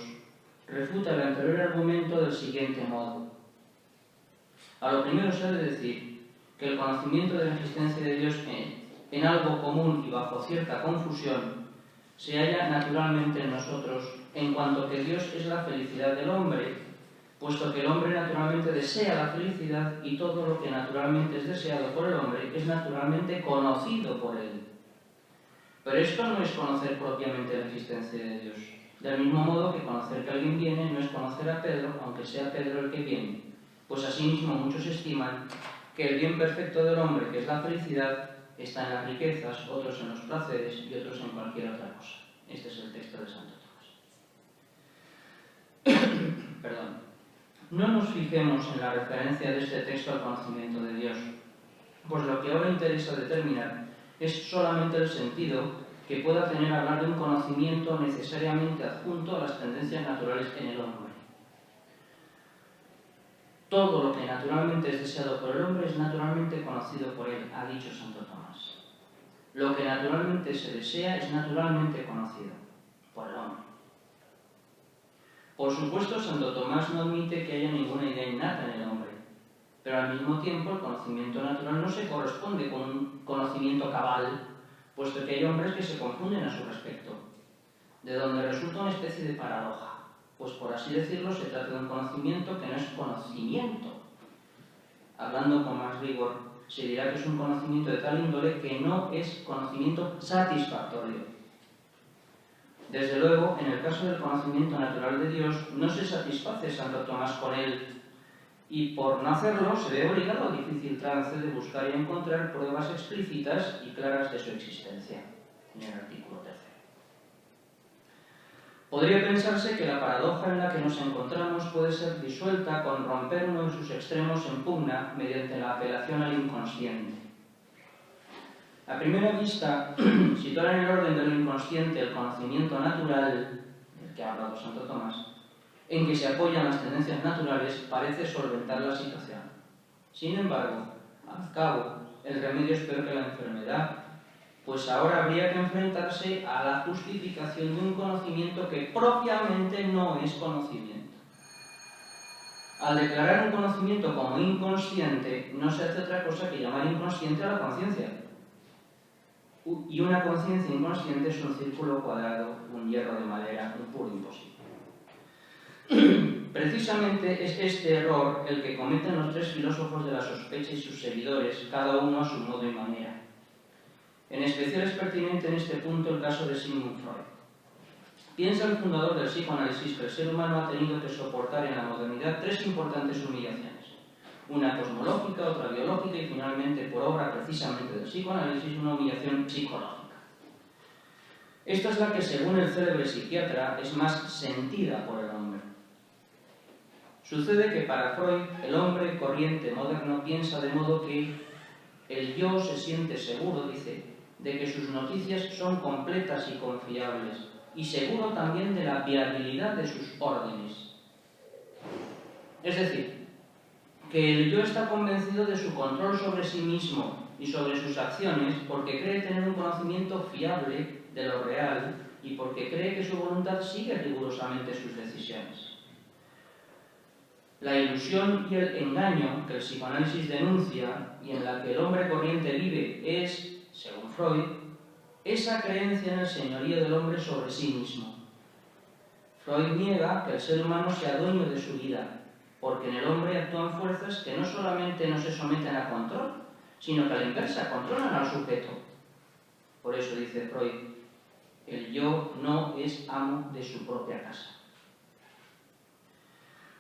refuta el anterior argumento del siguiente modo. A lo primero se ha de decir que el conocimiento de la existencia de Dios en algo común y bajo cierta confusión se halla naturalmente en nosotros, en cuanto que Dios es la felicidad del hombre, puesto que el hombre naturalmente desea la felicidad y todo lo que naturalmente es deseado por el hombre es naturalmente conocido por él. Pero esto no es conocer propiamente la existencia de Dios. Del mismo modo que conocer que alguien viene no es conocer a Pedro, aunque sea Pedro el que viene. Pues asimismo muchos estiman que el bien perfecto del hombre, que es la felicidad, está en las riquezas, otros en los placeres y otros en cualquier otra cosa. Este es el texto de Santo Tomás. Perdón. No nos fijemos en la referencia de este texto al conocimiento de Dios, pues lo que ahora interesa determinar es solamente el sentido que pueda tener hablar de un conocimiento necesariamente adjunto a las tendencias naturales en el hombre. Todo lo que naturalmente es deseado por el hombre es naturalmente conocido por él, ha dicho Santo Tomás. Lo que naturalmente se desea es naturalmente conocido por el hombre. Por supuesto, Santo Tomás no admite que haya ninguna idea innata en el hombre, pero al mismo tiempo el conocimiento natural no se corresponde con un conocimiento cabal, puesto que hay hombres que se confunden a su respecto, de donde resulta una especie de paradoja, pues por así decirlo se trata de un conocimiento que no es conocimiento. Hablando con más rigor, se dirá que es un conocimiento de tal índole que no es conocimiento satisfactorio. Desde luego, en el caso del conocimiento natural de Dios, no se satisface Santo Tomás con él, y por no hacerlo se ve obligado al difícil trance de buscar y encontrar pruebas explícitas y claras de su existencia, en el artículo 3. Podría pensarse que la paradoja en la que nos encontramos puede ser disuelta con romper uno de sus extremos en pugna mediante la apelación al inconsciente. A primera vista, situar en el orden de lo inconsciente el conocimiento natural, del que ha hablado Santo Tomás, en que se apoyan las tendencias naturales, parece solventar la situación. Sin embargo, al cabo, el remedio es peor que la enfermedad, pues ahora habría que enfrentarse a la justificación de un conocimiento que propiamente no es conocimiento. Al declarar un conocimiento como inconsciente, no se hace otra cosa que llamar inconsciente a la conciencia. Y una conciencia inconsciente es un círculo cuadrado, un hierro de madera, un puro imposible. Precisamente es este error el que cometen los tres filósofos de la sospecha y sus seguidores, cada uno a su modo y manera. En especial es pertinente en este punto el caso de Sigmund Freud. Piensa el fundador del psicoanálisis que el ser humano ha tenido que soportar en la modernidad tres importantes humillaciones. Una cosmológica, otra biológica y finalmente, por obra precisamente del psicoanálisis, una humillación psicológica. Esta es la que, según el célebre psiquiatra, es más sentida por el hombre. Sucede que para Freud, el hombre corriente moderno piensa de modo que el yo se siente seguro, dice, de que sus noticias son completas y confiables, y seguro también de la viabilidad de sus órdenes. Es decir, que el yo está convencido de su control sobre sí mismo y sobre sus acciones porque cree tener un conocimiento fiable de lo real y porque cree que su voluntad sigue rigurosamente sus decisiones. La ilusión y el engaño que el psicoanálisis denuncia y en la que el hombre corriente vive es, según Freud, esa creencia en el señorío del hombre sobre sí mismo. Freud niega que el ser humano sea dueño de su vida, porque en el hombre actúan fuerzas que no solamente no se someten a control, sino que a la inversa controlan al sujeto. Por eso dice Freud, el yo no es amo de su propia casa.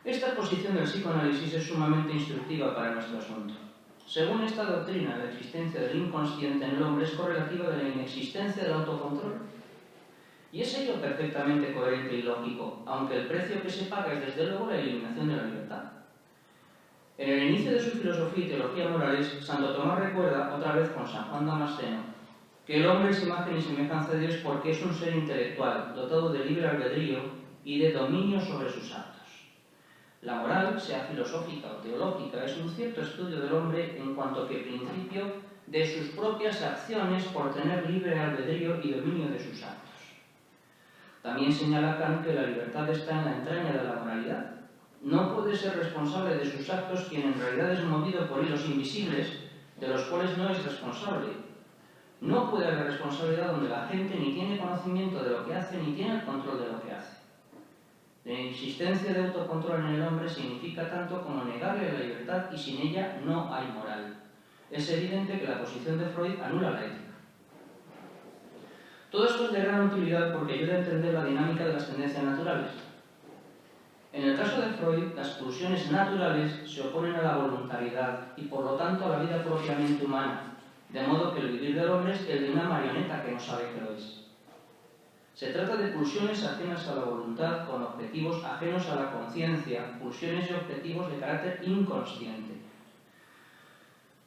Esta posición del psicoanálisis es sumamente instructiva para nuestro asunto. Según esta doctrina, la existencia del inconsciente en el hombre es correlativa de la inexistencia del autocontrol. Y es ello perfectamente coherente y lógico, aunque el precio que se paga es desde luego la eliminación de la libertad. En el inicio de su filosofía y teología morales, Santo Tomás recuerda, otra vez con San Juan Damasceno, que el hombre es imagen y semejanza de Dios porque es un ser intelectual, dotado de libre albedrío y de dominio sobre sus actos. La moral, sea filosófica o teológica, es un cierto estudio del hombre en cuanto que principio de sus propias acciones por tener libre albedrío y dominio de sus actos. También señala Kant que la libertad está en la entraña de la moralidad. No puede ser responsable de sus actos quien en realidad es movido por hilos invisibles, de los cuales no es responsable. No puede haber responsabilidad donde la gente ni tiene conocimiento de lo que hace ni tiene el control de lo que hace. La inexistencia de autocontrol en el hombre significa tanto como negarle la libertad y sin ella no hay moral. Es evidente que la posición de Freud anula la ética. Todo esto es de gran utilidad porque ayuda a entender la dinámica de las tendencias naturales. En el caso de Freud, las pulsiones naturales se oponen a la voluntariedad y por lo tanto a la vida propiamente humana, de modo que el vivir del hombre es el de una marioneta que no sabe que lo es. Se trata de pulsiones ajenas a la voluntad con objetivos ajenos a la conciencia, pulsiones y objetivos de carácter inconsciente.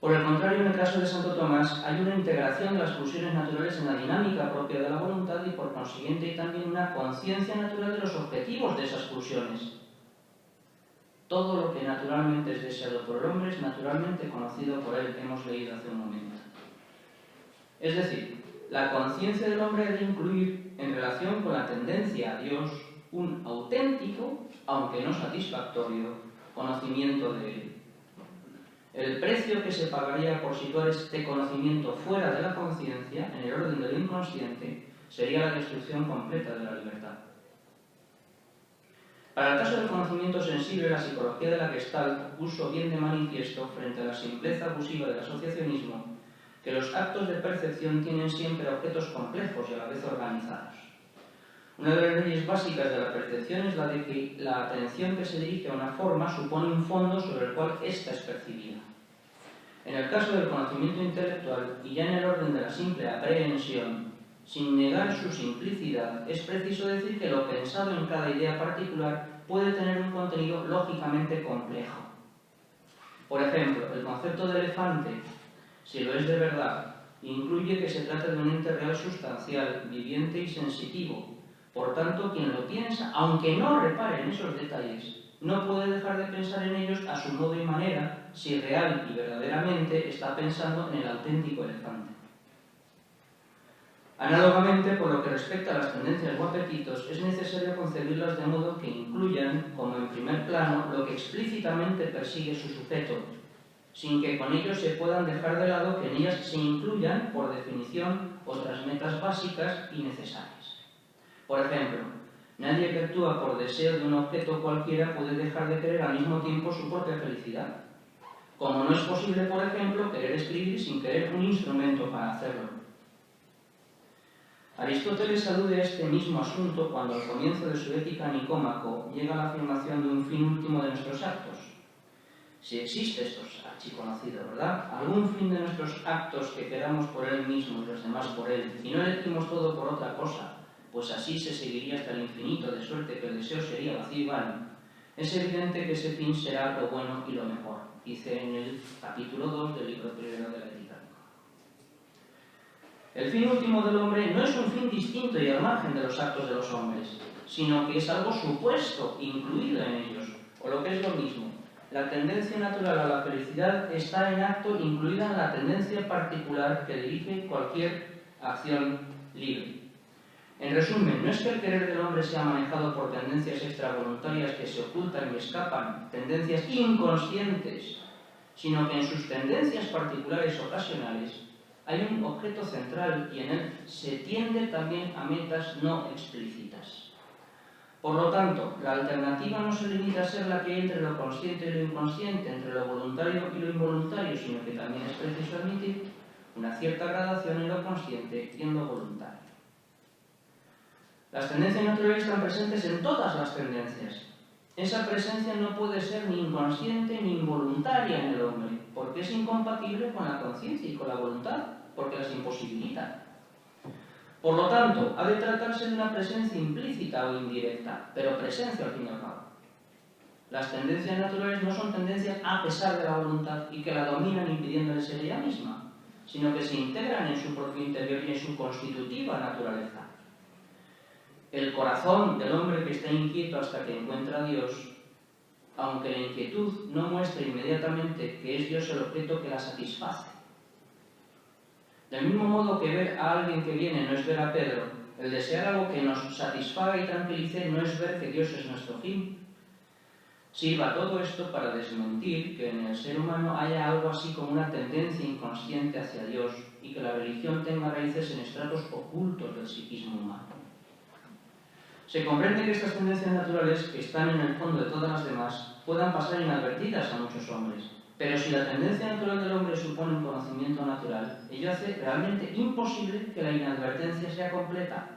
Por el contrario, en el caso de Santo Tomás, hay una integración de las pulsiones naturales en la dinámica propia de la voluntad y por consiguiente hay también una conciencia natural de los objetivos de esas pulsiones. Todo lo que naturalmente es deseado por el hombre es naturalmente conocido por él, hemos leído hace un momento. Es decir, La conciencia del hombre debe incluir, en relación con la tendencia a Dios, un auténtico, aunque no satisfactorio, conocimiento de Él. El precio que se pagaría por situar este conocimiento fuera de la conciencia, en el orden de lo inconsciente, sería la destrucción completa de la libertad. Para el caso del conocimiento sensible, la psicología de la Gestalt puso bien de manifiesto, frente a la simpleza abusiva del asociacionismo, que los actos de percepción tienen siempre objetos complejos y a la vez organizados. Una de las leyes básicas de la percepción es la de que la atención que se dirige a una forma supone un fondo sobre el cual ésta es percibida. En el caso del conocimiento intelectual, y ya en el orden de la simple aprehensión, sin negar su simplicidad, es preciso decir que lo pensado en cada idea particular puede tener un contenido lógicamente complejo. Por ejemplo, el concepto de elefante, si lo es de verdad, incluye que se trata de un ente real sustancial, viviente y sensitivo. Por tanto, quien lo piensa, aunque no repare en esos detalles, no puede dejar de pensar en ellos a su modo y manera si real y verdaderamente está pensando en el auténtico elefante. Análogamente, por lo que respecta a las tendencias o apetitos, es necesario concebirlas de modo que incluyan, como en primer plano, lo que explícitamente persigue su sujeto, sin que con ello se puedan dejar de lado que en ellas se incluyan, por definición, otras metas básicas y necesarias. Por ejemplo, nadie que actúa por deseo de un objeto cualquiera puede dejar de querer al mismo tiempo su propia felicidad, como no es posible, por ejemplo, querer escribir sin querer un instrumento para hacerlo. Aristóteles alude a este mismo asunto cuando al comienzo de su Ética Nicómaco llega a la afirmación de un fin último de nuestros actos. Si existe, esto es archiconocido, ¿verdad?, algún fin de nuestros actos que queramos por él mismo y los demás por él, y no elegimos todo por otra cosa, pues así se seguiría hasta el infinito, de suerte que el deseo sería vacío y vano, es evidente que ese fin será lo bueno y lo mejor, dice en el capítulo 2 del libro primero de la Ética. El fin último del hombre no es un fin distinto y al margen de los actos de los hombres, sino que es algo supuesto, incluido en ellos, o lo que es lo mismo. La tendencia natural a la felicidad está en acto incluida en la tendencia particular que dirige cualquier acción libre. En resumen, no es que el querer del hombre sea manejado por tendencias extravoluntarias que se ocultan y escapan, tendencias inconscientes, sino que en sus tendencias particulares ocasionales hay un objeto central y en él se tiende también a metas no explícitas. Por lo tanto, la alternativa no se limita a ser la que hay entre lo consciente y lo inconsciente, entre lo voluntario y lo involuntario, sino que también es preciso admitir una cierta gradación en lo consciente y en lo voluntario. Las tendencias naturales están presentes en todas las tendencias. Esa presencia no puede ser ni inconsciente ni involuntaria en el hombre, porque es incompatible con la conciencia y con la voluntad, porque las imposibilita. Por lo tanto, ha de tratarse de una presencia implícita o indirecta, pero presencia al fin y al cabo. Las tendencias naturales no son tendencias a pesar de la voluntad y que la dominan impidiéndole ser ella misma, sino que se integran en su propio interior y en su constitutiva naturaleza. El corazón del hombre que está inquieto hasta que encuentra a Dios, aunque la inquietud no muestre inmediatamente que es Dios el objeto que la satisface. Del mismo modo que ver a alguien que viene no es ver a Pedro, el desear algo que nos satisfaga y tranquilice no es ver que Dios es nuestro fin. Sirva todo esto para desmentir que en el ser humano haya algo así como una tendencia inconsciente hacia Dios y que la religión tenga raíces en estratos ocultos del psiquismo humano. Se comprende que estas tendencias naturales, que están en el fondo de todas las demás, puedan pasar inadvertidas a muchos hombres. Pero si la tendencia natural del hombre supone un conocimiento natural, ello hace realmente imposible que la inadvertencia sea completa.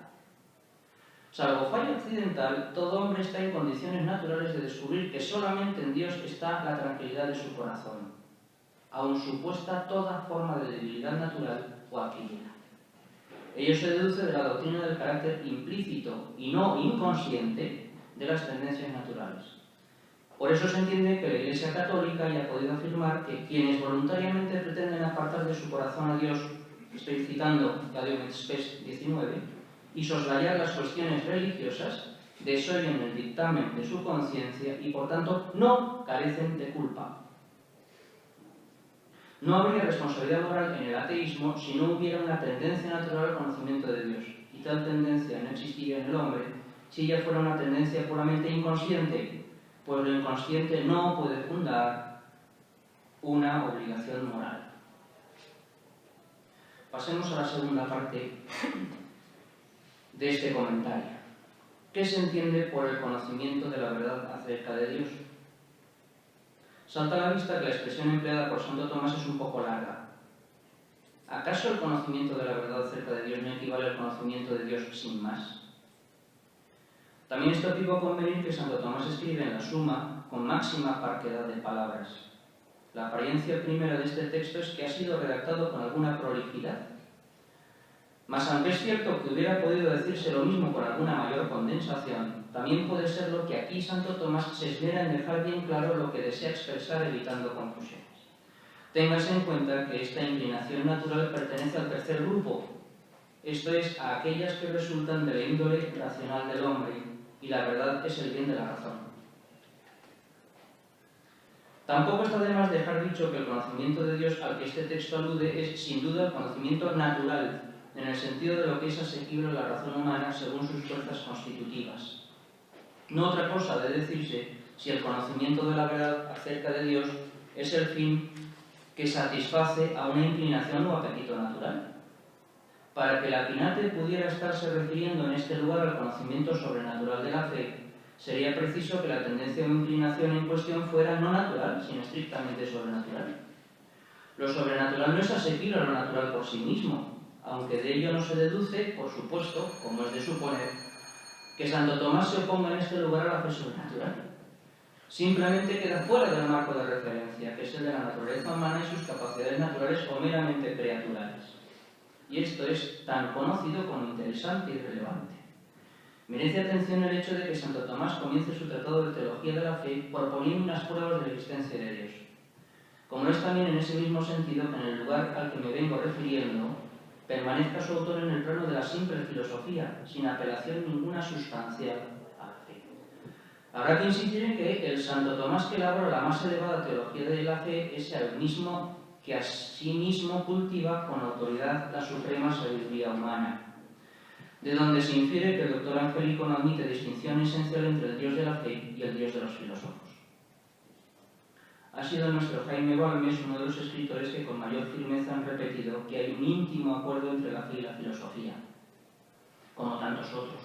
Salvo fallo accidental, todo hombre está en condiciones naturales de descubrir que solamente en Dios está la tranquilidad de su corazón, aun supuesta toda forma de debilidad natural o adquirida. Ello se deduce de la doctrina del carácter implícito y no inconsciente de las tendencias naturales. Por eso se entiende que la Iglesia Católica haya podido afirmar que quienes voluntariamente pretenden apartar de su corazón a Dios, estoy citando Gaudium Spes 19, y soslayar las cuestiones religiosas, desoyen el dictamen de su conciencia y por tanto no carecen de culpa. No habría responsabilidad moral en el ateísmo si no hubiera una tendencia natural al conocimiento de Dios. Y tal tendencia no existiría en el hombre si ella fuera una tendencia puramente inconsciente, pues lo inconsciente no puede fundar una obligación moral. Pasemos a la segunda parte de este comentario. ¿Qué se entiende por el conocimiento de la verdad acerca de Dios? Salta a la vista que la expresión empleada por Santo Tomás es un poco larga. ¿Acaso el conocimiento de la verdad acerca de Dios no equivale al conocimiento de Dios sin más? También es tópico convenir que Santo Tomás escribe en la Suma con máxima parquedad de palabras. La apariencia primera de este texto es que ha sido redactado con alguna prolijidad. Mas aunque es cierto que hubiera podido decirse lo mismo con alguna mayor condensación, también puede serlo que aquí Santo Tomás se esmera en dejar bien claro lo que desea expresar evitando confusiones. Téngase en cuenta que esta inclinación natural pertenece al tercer grupo, esto es, a aquellas que resultan de la índole racional del hombre, y la verdad es el bien de la razón. Tampoco está de más dejar dicho que el conocimiento de Dios al que este texto alude es sin duda el conocimiento natural, en el sentido de lo que es asequible a la razón humana según sus fuerzas constitutivas. No otra cosa de decirse si el conocimiento de la verdad acerca de Dios es el fin que satisface a una inclinación o apetito natural. Para que la Pinate pudiera estarse refiriendo en este lugar al conocimiento sobrenatural de la fe, sería preciso que la tendencia o inclinación en cuestión fuera no natural, sino estrictamente sobrenatural. Lo sobrenatural no es asequible a lo natural por sí mismo, aunque de ello no se deduce, por supuesto, como es de suponer, que Santo Tomás se oponga en este lugar a la fe sobrenatural. Simplemente queda fuera del marco de referencia, que es el de la naturaleza humana y sus capacidades naturales o meramente creaturales. Y esto es tan conocido como interesante y relevante. Merece atención el hecho de que Santo Tomás comience su tratado de teología de la fe proponiendo unas pruebas de la existencia de Dios. Como es también en ese mismo sentido que en el lugar al que me vengo refiriendo, permanezca su autor en el plano de la simple filosofía, sin apelación ninguna sustancial a la fe. Habrá que insistir en que el Santo Tomás que elabora la más elevada teología de la fe es el mismo que a sí mismo cultiva con autoridad la suprema sabiduría humana, de donde se infiere que el doctor Angélico no admite distinción esencial entre el Dios de la fe y el Dios de los filósofos. Ha sido nuestro Jaime Balmes uno de los escritores que con mayor firmeza han repetido que hay un íntimo acuerdo entre la fe y la filosofía, como tantos otros.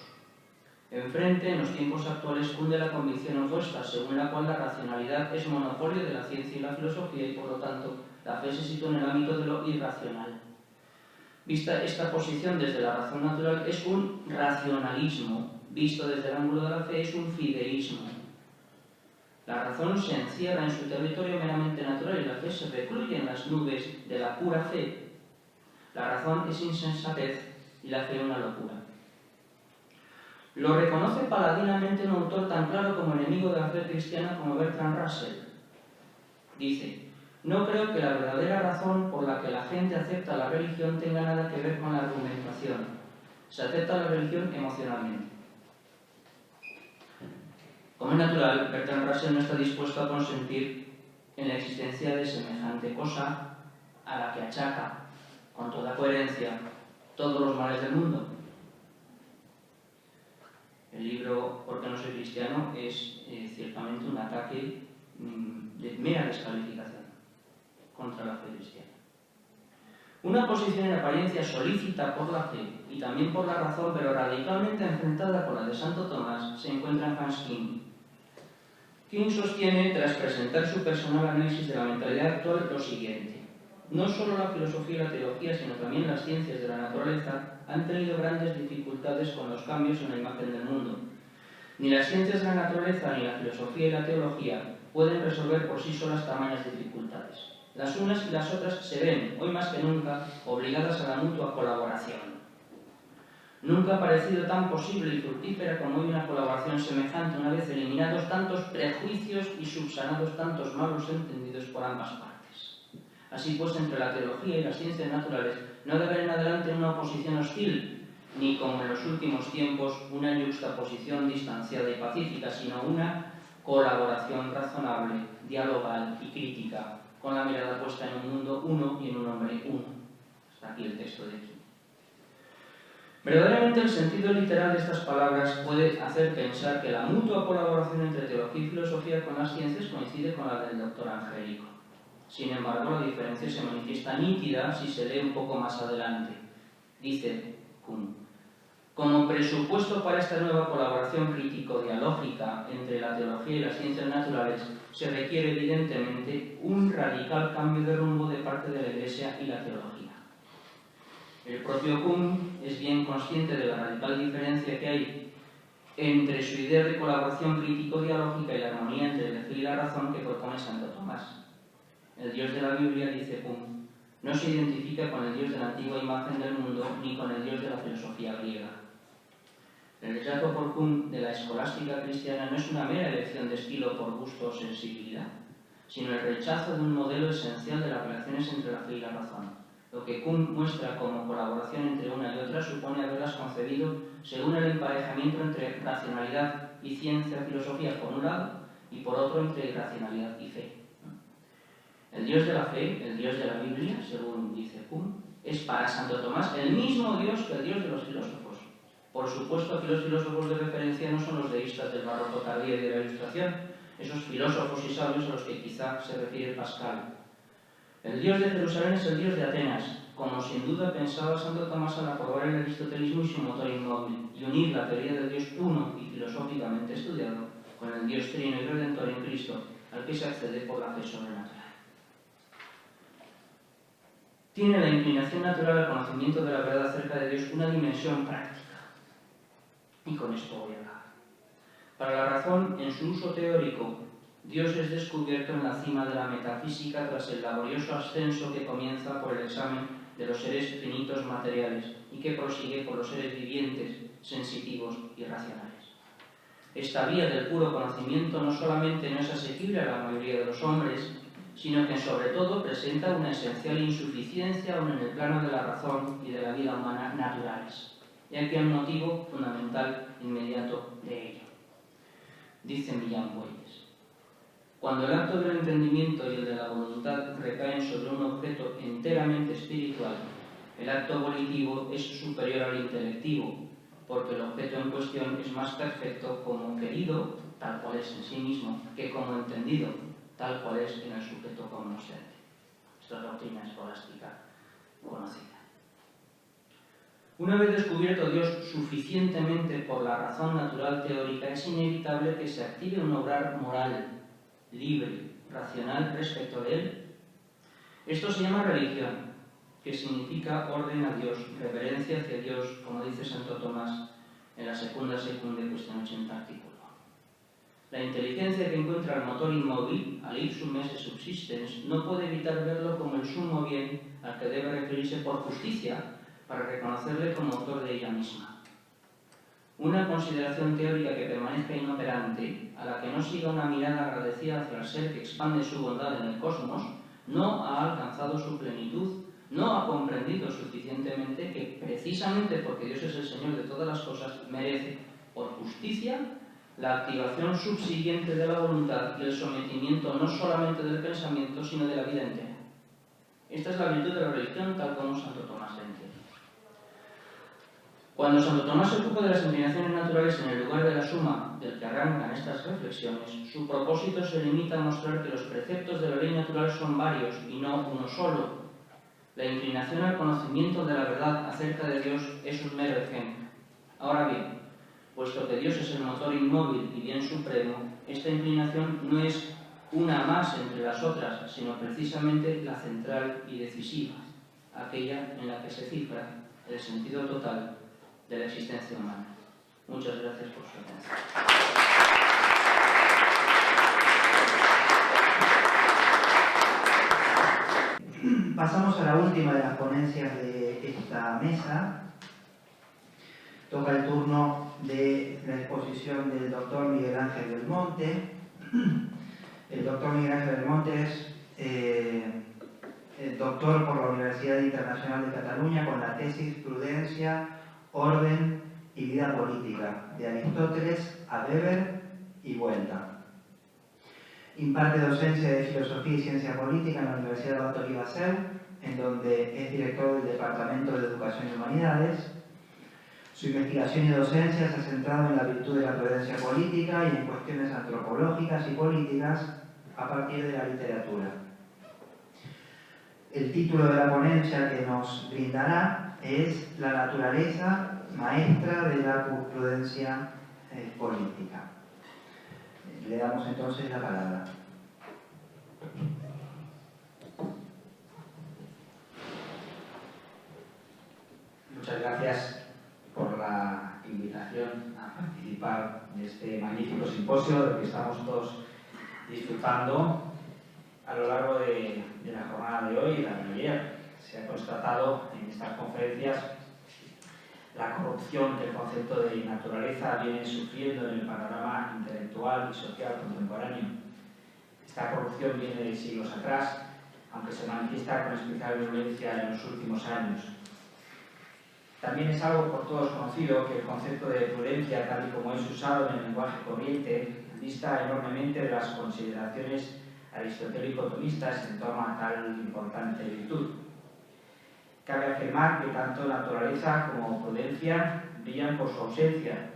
Enfrente, en los tiempos actuales, cunde la convicción opuesta, según la cual la racionalidad es monopolio de la ciencia y la filosofía y, por lo tanto, la fe se sitúa en el ámbito de lo irracional. Vista esta posición desde la razón natural, es un racionalismo. Visto desde el ángulo de la fe, es un fideísmo. La razón se encierra en su territorio meramente natural y la fe se recluye en las nubes de la pura fe. La razón es insensatez y la fe una locura. Lo reconoce paladinamente un autor tan claro como enemigo de la fe cristiana como Bertrand Russell. Dice: no creo que la verdadera razón por la que la gente acepta la religión tenga nada que ver con la argumentación. Se acepta la religión emocionalmente. Como es natural, Bertrand Russell no está dispuesto a consentir en la existencia de semejante cosa a la que achaca, con toda coherencia, todos los males del mundo. El libro ¿Por qué no soy cristiano? Es ciertamente un ataque de mera descalificación contra la fe cristiana. Una posición en apariencia solícita por la fe y también por la razón, pero radicalmente enfrentada con la de Santo Tomás, se encuentra en Hans King. King sostiene, tras presentar su personal análisis de la mentalidad actual, lo siguiente: no solo la filosofía y la teología, sino también las ciencias de la naturaleza han tenido grandes dificultades con los cambios en la imagen del mundo. Ni las ciencias de la naturaleza ni la filosofía y la teología pueden resolver por sí solas tamañas dificultades. Las unas y las otras se ven, hoy más que nunca, obligadas a la mutua colaboración. Nunca ha parecido tan posible y fructífera como hoy una colaboración semejante, una vez eliminados tantos prejuicios y subsanados tantos malos entendidos por ambas partes. Así pues, entre la teología y las ciencias naturales no debe haber en adelante una oposición hostil, ni como en los últimos tiempos una yuxtaposición distanciada y pacífica, sino una colaboración razonable, dialogal y crítica con la mirada puesta en un mundo uno y en un hombre uno. Hasta aquí el texto de aquí. Verdaderamente el sentido literal de estas palabras puede hacer pensar que la mutua colaboración entre teología y filosofía con las ciencias coincide con la del doctor Angélico. Sin embargo, la diferencia se manifiesta nítida si se lee un poco más adelante. Dice Kuhn: como presupuesto para esta nueva colaboración crítico-dialógica entre la teología y las ciencias naturales, se requiere evidentemente un radical cambio de rumbo de parte de la Iglesia y la teología. El propio Kuhn es bien consciente de la radical diferencia que hay entre su idea de colaboración crítico-dialógica y la armonía entre la fe y la razón que propone Santo Tomás. El Dios de la Biblia, dice Kuhn, no se identifica con el Dios de la antigua imagen del mundo ni con el Dios de la filosofía griega. El rechazo por Kuhn de la escolástica cristiana no es una mera elección de estilo por gusto o sensibilidad, sino el rechazo de un modelo esencial de las relaciones entre la fe y la razón. Lo que Kuhn muestra como colaboración entre una y otra supone haberlas concebido según el emparejamiento entre racionalidad y ciencia, filosofía por un lado, y por otro entre irracionalidad y fe. El Dios de la fe, el Dios de la Biblia, según dice Kuhn, es para Santo Tomás el mismo Dios que el Dios de los filósofos. Por supuesto que los filósofos de referencia no son los deístas del barroco tardío y de la Ilustración, esos filósofos y sabios a los que quizá se refiere Pascal. El Dios de Jerusalén es el Dios de Atenas, como sin duda pensaba Santo Tomás al aprobar el aristotelismo y su motor inmóvil, y unir la teoría del Dios uno y filosóficamente estudiado con el Dios trino y redentor en Cristo, al que se accede por la fe sobrenatural. Tiene la inclinación natural al conocimiento de la verdad acerca de Dios una dimensión práctica. Y con esto voy a acabar. Para la razón, en su uso teórico, Dios es descubierto en la cima de la metafísica tras el laborioso ascenso que comienza por el examen de los seres finitos materiales y que prosigue por los seres vivientes, sensitivos y racionales. Esta vía del puro conocimiento no solamente no es asequible a la mayoría de los hombres, sino que sobre todo presenta una esencial insuficiencia aún en el plano de la razón y de la vida humana naturales. Y aquí hay un motivo fundamental inmediato de ello. Dice Millán Bueyes: cuando el acto del entendimiento y el de la voluntad recaen sobre un objeto enteramente espiritual, el acto volitivo es superior al intelectivo, porque el objeto en cuestión es más perfecto como querido, tal cual es en sí mismo, que como entendido, tal cual es en el sujeto cognoscente. Esta es la doctrina escolástica conocida. Una vez descubierto Dios suficientemente por la razón natural teórica, es inevitable que se active un obrar moral, libre, racional respecto de él. Esto se llama religión, que significa orden a Dios, reverencia hacia Dios, como dice Santo Tomás en la Secunda Secunde, cuestión 80 artículo. La inteligencia que encuentra el motor inmóvil, al ipsum esse subsistens, no puede evitar verlo como el sumo bien al que debe referirse por justicia para reconocerle como autor de ella misma. Una consideración teórica que permanezca inoperante, a la que no siga una mirada agradecida hacia el ser que expande su bondad en el cosmos, no ha alcanzado su plenitud, no ha comprendido suficientemente que, precisamente porque Dios es el Señor de todas las cosas, merece, por justicia, la activación subsiguiente de la voluntad y el sometimiento no solamente del pensamiento, sino de la vida entera. Esta es la virtud de la religión, tal como Santo Tomás la entiende. Cuando Santo Tomás se ocupa de las inclinaciones naturales en el lugar de la suma del que arrancan estas reflexiones, su propósito se limita a mostrar que los preceptos de la ley natural son varios y no uno solo. La inclinación al conocimiento de la verdad acerca de Dios es un mero ejemplo. Ahora bien, puesto que Dios es el motor inmóvil y bien supremo, esta inclinación no es una más entre las otras, sino precisamente la central y decisiva, aquella en la que se cifra el sentido total de la existencia humana. Muchas gracias por su atención. Pasamos a la última de las ponencias de esta mesa. Toca el turno de la exposición del doctor Miguel Ángel Belmonte. El doctor Miguel Ángel Belmonte es doctor por la Universidad Internacional de Cataluña con la tesis Prudencia, Orden y Vida Política, de Aristóteles a Weber y vuelta. Imparte docencia de Filosofía y Ciencia Política en la Universidad Doctor Ibaseu, en donde es director del Departamento de Educación y Humanidades. Su investigación y docencia se ha centrado en la virtud de la prudencia política y en cuestiones antropológicas y políticas a partir de la literatura. El título de la ponencia que nos brindará es La naturaleza maestra de la prudencia política. Le damos entonces la palabra. Muchas gracias por la invitación a participar en este magnífico simposio del que estamos todos disfrutando a lo largo de la jornada de hoy y la de ayer. Se ha constatado en estas conferencias la corrupción que el concepto de naturaleza viene sufriendo en el panorama intelectual y social contemporáneo. Esta corrupción viene de siglos atrás, aunque se manifiesta con especial violencia en los últimos años. También es algo por todos conocido que el concepto de prudencia, tal y como es usado en el lenguaje corriente, dista enormemente de las consideraciones aristotélico-tomistas en torno a tal importante virtud. Cabe afirmar que tanto naturaleza como prudencia brillan por su ausencia,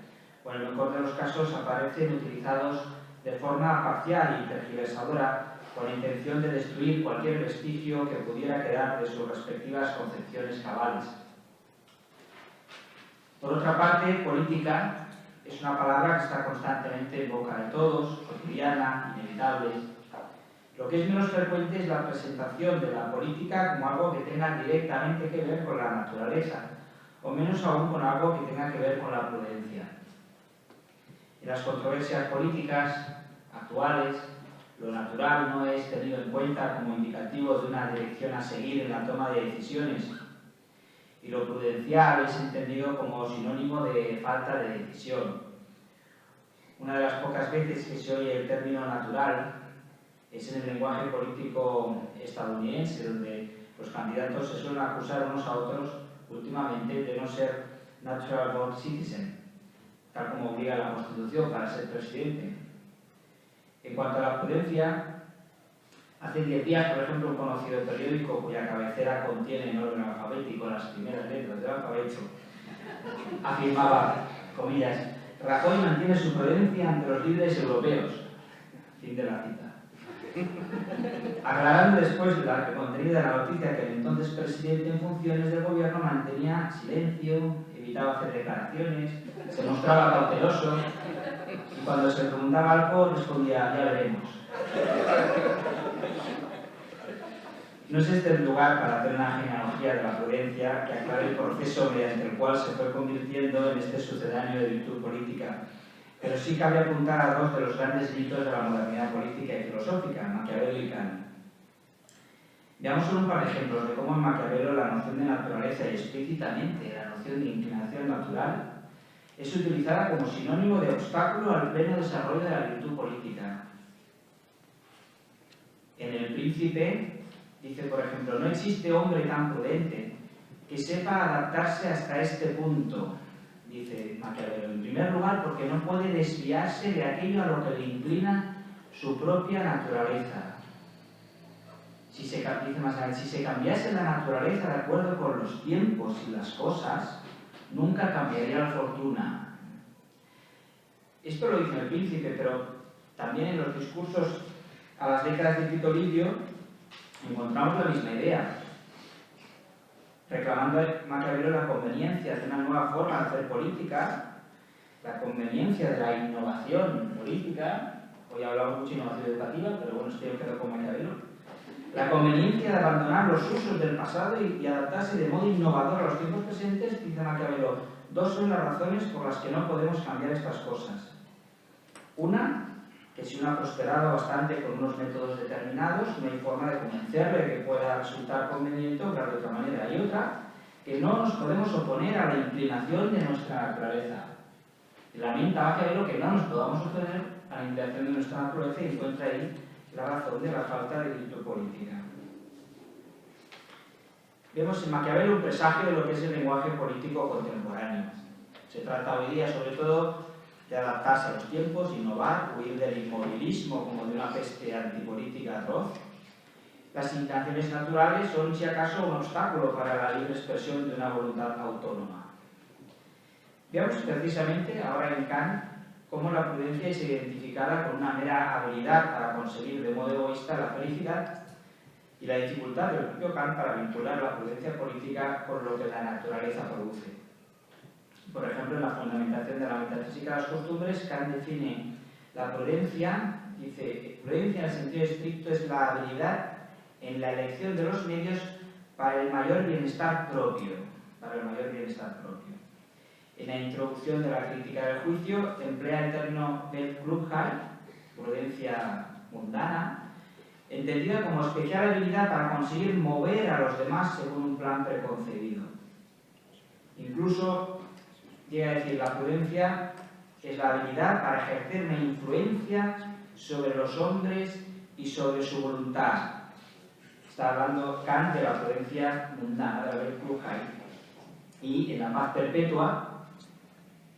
o en el mejor de los casos aparecen utilizados de forma parcial y tergiversadora con la intención de destruir cualquier vestigio que pudiera quedar de sus respectivas concepciones cabales. Por otra parte, política es una palabra que está constantemente en boca de todos, cotidiana, inevitable. Lo que es menos frecuente es la presentación de la política como algo que tenga directamente que ver con la naturaleza, o menos aún con algo que tenga que ver con la prudencia. En las controversias políticas actuales, lo natural no es tenido en cuenta como indicativo de una dirección a seguir en la toma de decisiones, y lo prudencial es entendido como sinónimo de falta de decisión. Una de las pocas veces que se oye el término natural es en el lenguaje político estadounidense, donde los candidatos se suelen acusar unos a otros últimamente de no ser natural born citizen, tal como obliga la Constitución para ser presidente. En cuanto a la prudencia, hace 10 días, por ejemplo, un conocido periódico cuya cabecera contiene en orden alfabético las primeras letras del alfabeto, afirmaba, comillas, Rajoy mantiene su prudencia ante los líderes europeos. Fin de la cita. Aclarando después de la contenida de la noticia que el entonces presidente en funciones del gobierno mantenía silencio, evitaba hacer declaraciones, se mostraba cauteloso y cuando se preguntaba algo respondía, ya veremos. No es este el lugar para hacer una genealogía de la prudencia que aclare el proceso mediante el cual se fue convirtiendo en este sucedáneo de virtud política, pero sí cabe apuntar a dos de los grandes hitos de la modernidad política y filosófica, Maquiavelo y Kant. Veamos solo un par de ejemplos de cómo en Maquiavelo la noción de naturaleza y explícitamente la noción de inclinación natural es utilizada como sinónimo de obstáculo al pleno desarrollo de la virtud política. En El Príncipe dice, por ejemplo, no existe hombre tan prudente que sepa adaptarse hasta este punto, dice Maquiavelo, en primer lugar porque no puede desviarse de aquello a lo que le inclina su propia naturaleza. Dice más adelante, si se cambiase la naturaleza de acuerdo con los tiempos y las cosas, nunca cambiaría la fortuna. Esto lo dice El Príncipe, pero también en los discursos a las décadas de Tito Livio encontramos la misma idea, reclamando Maquiavelo la conveniencia de una nueva forma de hacer política, la conveniencia de la innovación política. Hoy hablamos mucho de innovación educativa, pero bueno, estoy quedado con Maquiavelo. La conveniencia de abandonar los usos del pasado y adaptarse de modo innovador a los tiempos presentes, dice Maquiavelo, dos son las razones por las que no podemos cambiar estas cosas. Una, que si uno ha prosperado bastante con unos métodos determinados, no hay forma de convencerle que pueda resultar conveniente obrar de otra manera. Y otra, que no nos podemos oponer a la inclinación de nuestra naturaleza. Y lamenta Maquiavelo que no nos podamos oponer a la inclinación de nuestra naturaleza y encuentra ahí la razón de la falta de virtud política. Vemos en Maquiavelo un presagio de lo que es el lenguaje político contemporáneo. Se trata hoy día sobre todo de adaptarse a los tiempos, innovar, huir del inmovilismo como de una peste antipolítica atroz. Las inclinaciones naturales son, si acaso, un obstáculo para la libre expresión de una voluntad autónoma. Veamos precisamente ahora en Kant cómo la prudencia es identificada con una mera habilidad para conseguir de modo egoísta la felicidad y la dificultad del propio Kant para vincular la prudencia política con lo que la naturaleza produce. Por ejemplo, en la fundamentación de la metafísica de las costumbres, Kant define la prudencia, dice, prudencia en el sentido estricto es la habilidad en la elección de los medios para el mayor bienestar propio. En la introducción de la crítica del juicio emplea el término Klugheit, prudencia mundana, entendida como especial habilidad para conseguir mover a los demás según un plan preconcebido. Incluso llega a decir, la prudencia es la habilidad para ejercer una influencia sobre los hombres y sobre su voluntad. Está hablando Kant de la prudencia mundana, de la Klugheit. Y en la paz perpetua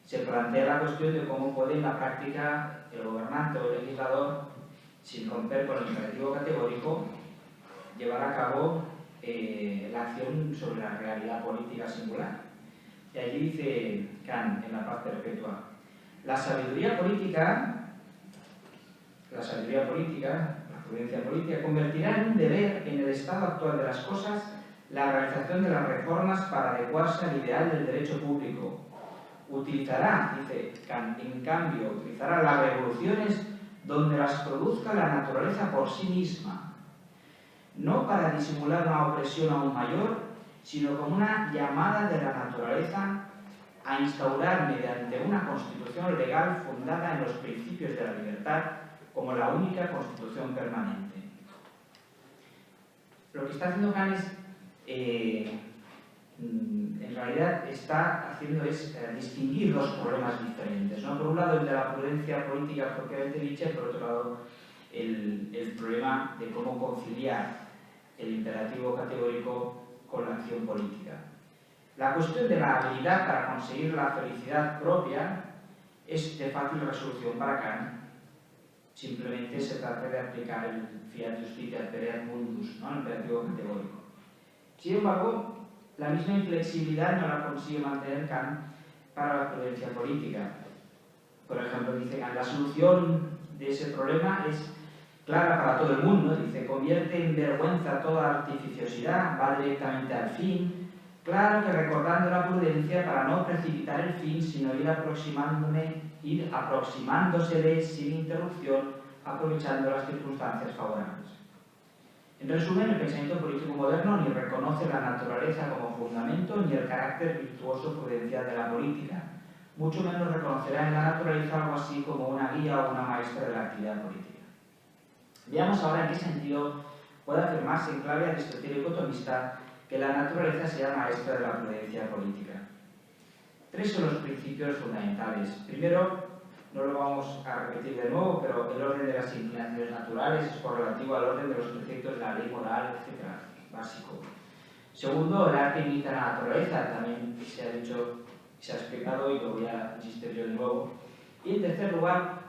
se plantea la cuestión de cómo puede en la práctica el gobernante o el legislador, sin romper con el imperativo categórico, llevar a cabo la acción sobre la realidad política singular. Y allí dice Kant en la paz perpetua, la sabiduría política, la prudencia política, convertirá en un deber en el estado actual de las cosas la realización de las reformas para adecuarse al ideal del derecho público. Utilizará, dice Kant, en cambio, utilizará las revoluciones donde las produzca la naturaleza por sí misma, no para disimular una opresión aún mayor, sino como una llamada de la naturaleza a instaurar mediante una constitución legal fundada en los principios de la libertad como la única constitución permanente. Lo que está haciendo Kant es, en realidad está haciendo es distinguir dos problemas diferentes, ¿no? Por un lado el de la prudencia política propiamente dicha y por otro lado el problema de cómo conciliar el imperativo categórico con la acción política. La cuestión de la habilidad para conseguir la felicidad propia es de fácil resolución para Kant. Simplemente se trata de aplicar el fiat justitia pereat mundus, ¿no? El imperativo categórico. Sin embargo, la misma inflexibilidad no la consigue mantener Kant para la prudencia política. Por ejemplo, dice Kant, la solución de ese problema es clara para todo el mundo, dice, convierte en vergüenza toda artificiosidad, va directamente al fin, claro que recordando la prudencia para no precipitar el fin, sino ir aproximándosele sin interrupción, aprovechando las circunstancias favorables. En resumen, el pensamiento político moderno ni reconoce la naturaleza como fundamento ni el carácter virtuoso prudencial de la política, mucho menos reconocerá en la naturaleza algo así como una guía o una maestra de la actividad política. Veamos ahora en qué sentido puede afirmarse en clave aristotélico-tomista que la naturaleza sea maestra de la prudencia política. Tres son los principios fundamentales. Primero, no lo vamos a repetir de nuevo, pero el orden de las inclinaciones naturales es correlativo al orden de los preceptos de la ley moral, etc. Básico. Segundo, el arte imita la naturaleza, también se ha dicho, se ha explicado y lo voy a insistir yo de nuevo. Y en tercer lugar,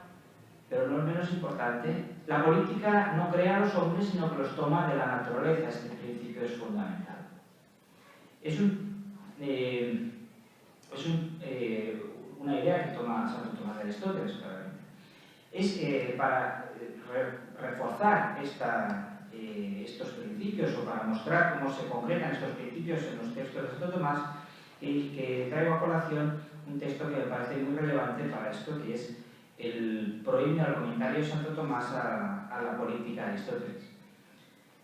pero no es menos importante, la política no crea a los hombres, sino que los toma de la naturaleza. Este principio es fundamental. Una idea que toma Santo Tomás de Aristóteles, claramente. Es para reforzar estos principios o para mostrar cómo se concretan estos principios en los textos de Santo Tomás, que traigo a colación un texto que me parece muy relevante para esto, que es el proimio al comentario de Santo Tomás a la política de Aristóteles.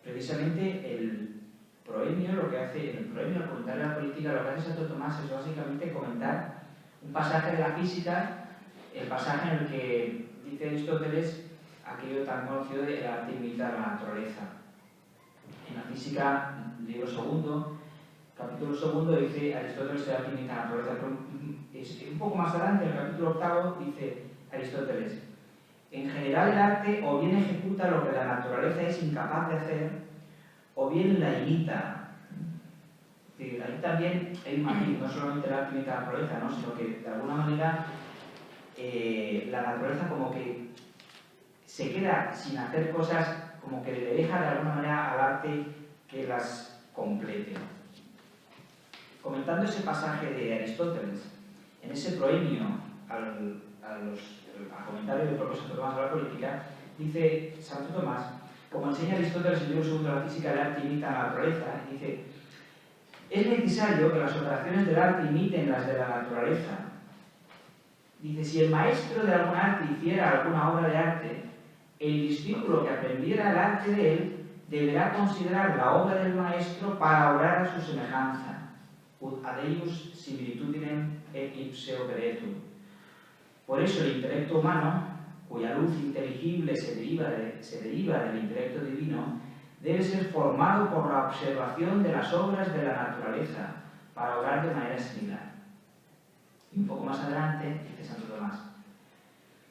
Precisamente el proimio, lo que hace, en el proimio al comentario de la política, lo que hace Santo Tomás es básicamente comentar un pasaje de la física, el pasaje en el que dice Aristóteles aquello tan conocido de el arte imita la naturaleza. En la física, libro segundo, capítulo segundo, dice Aristóteles el arte imita la naturaleza, pero un poco más adelante, en el capítulo octavo, dice Aristóteles, en general el arte o bien ejecuta lo que la naturaleza es incapaz de hacer, o bien la imita. Ahí también hay un matiz, no solamente el arte imita la naturaleza, ¿no? Sino que de alguna manera la naturaleza como que se queda sin hacer cosas, como que le deja de alguna manera al arte que las complete. Comentando ese pasaje de Aristóteles, en ese proemio al comentario del propio Santo Tomás de la política, dice Santo Tomás, como enseña Aristóteles en el libro segundo de la física, el arte imita la naturaleza, dice: es necesario que las operaciones del arte imiten las de la naturaleza. Dice, si el maestro de algún arte hiciera alguna obra de arte, el discípulo que aprendiera el arte de él deberá considerar la obra del maestro para obrar a su semejanza. Ut ad eius similitudinem et ipse operetur. Por eso el intelecto humano, cuya luz inteligible se deriva del intelecto divino, debe ser formado por la observación de las obras de la naturaleza para obrar de manera similar. Y un poco más adelante, dice Santo Tomás,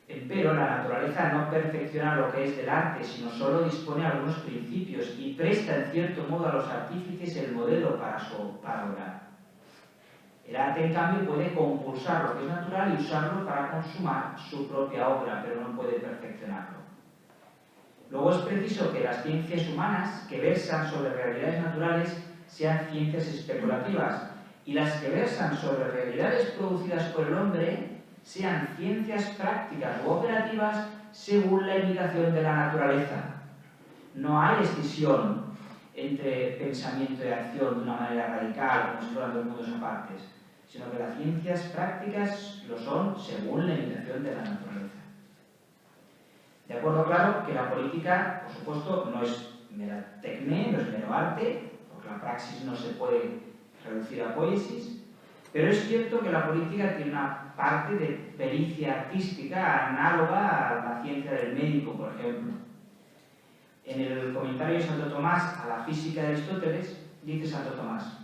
empero la naturaleza no perfecciona lo que es del arte, sino solo dispone algunos principios y presta en cierto modo a los artífices el modelo para obrar. El arte, en cambio, puede compulsar lo que es natural y usarlo para consumar su propia obra, pero no puede perfeccionarlo. Luego es preciso que las ciencias humanas que versan sobre realidades naturales sean ciencias especulativas y las que versan sobre realidades producidas por el hombre sean ciencias prácticas u operativas según la imitación de la naturaleza. No hay escisión entre pensamiento y acción de una manera radical, como si fueran dos mundos apartes, sino que las ciencias prácticas lo son según la imitación de la naturaleza. De acuerdo, claro, que la política, por supuesto, no es mera tecné, no es mero arte, porque la praxis no se puede reducir a poiesis, pero es cierto que la política tiene una parte de pericia artística análoga a la ciencia del médico, por ejemplo. En el comentario de Santo Tomás a la física de Aristóteles, dice Santo Tomás: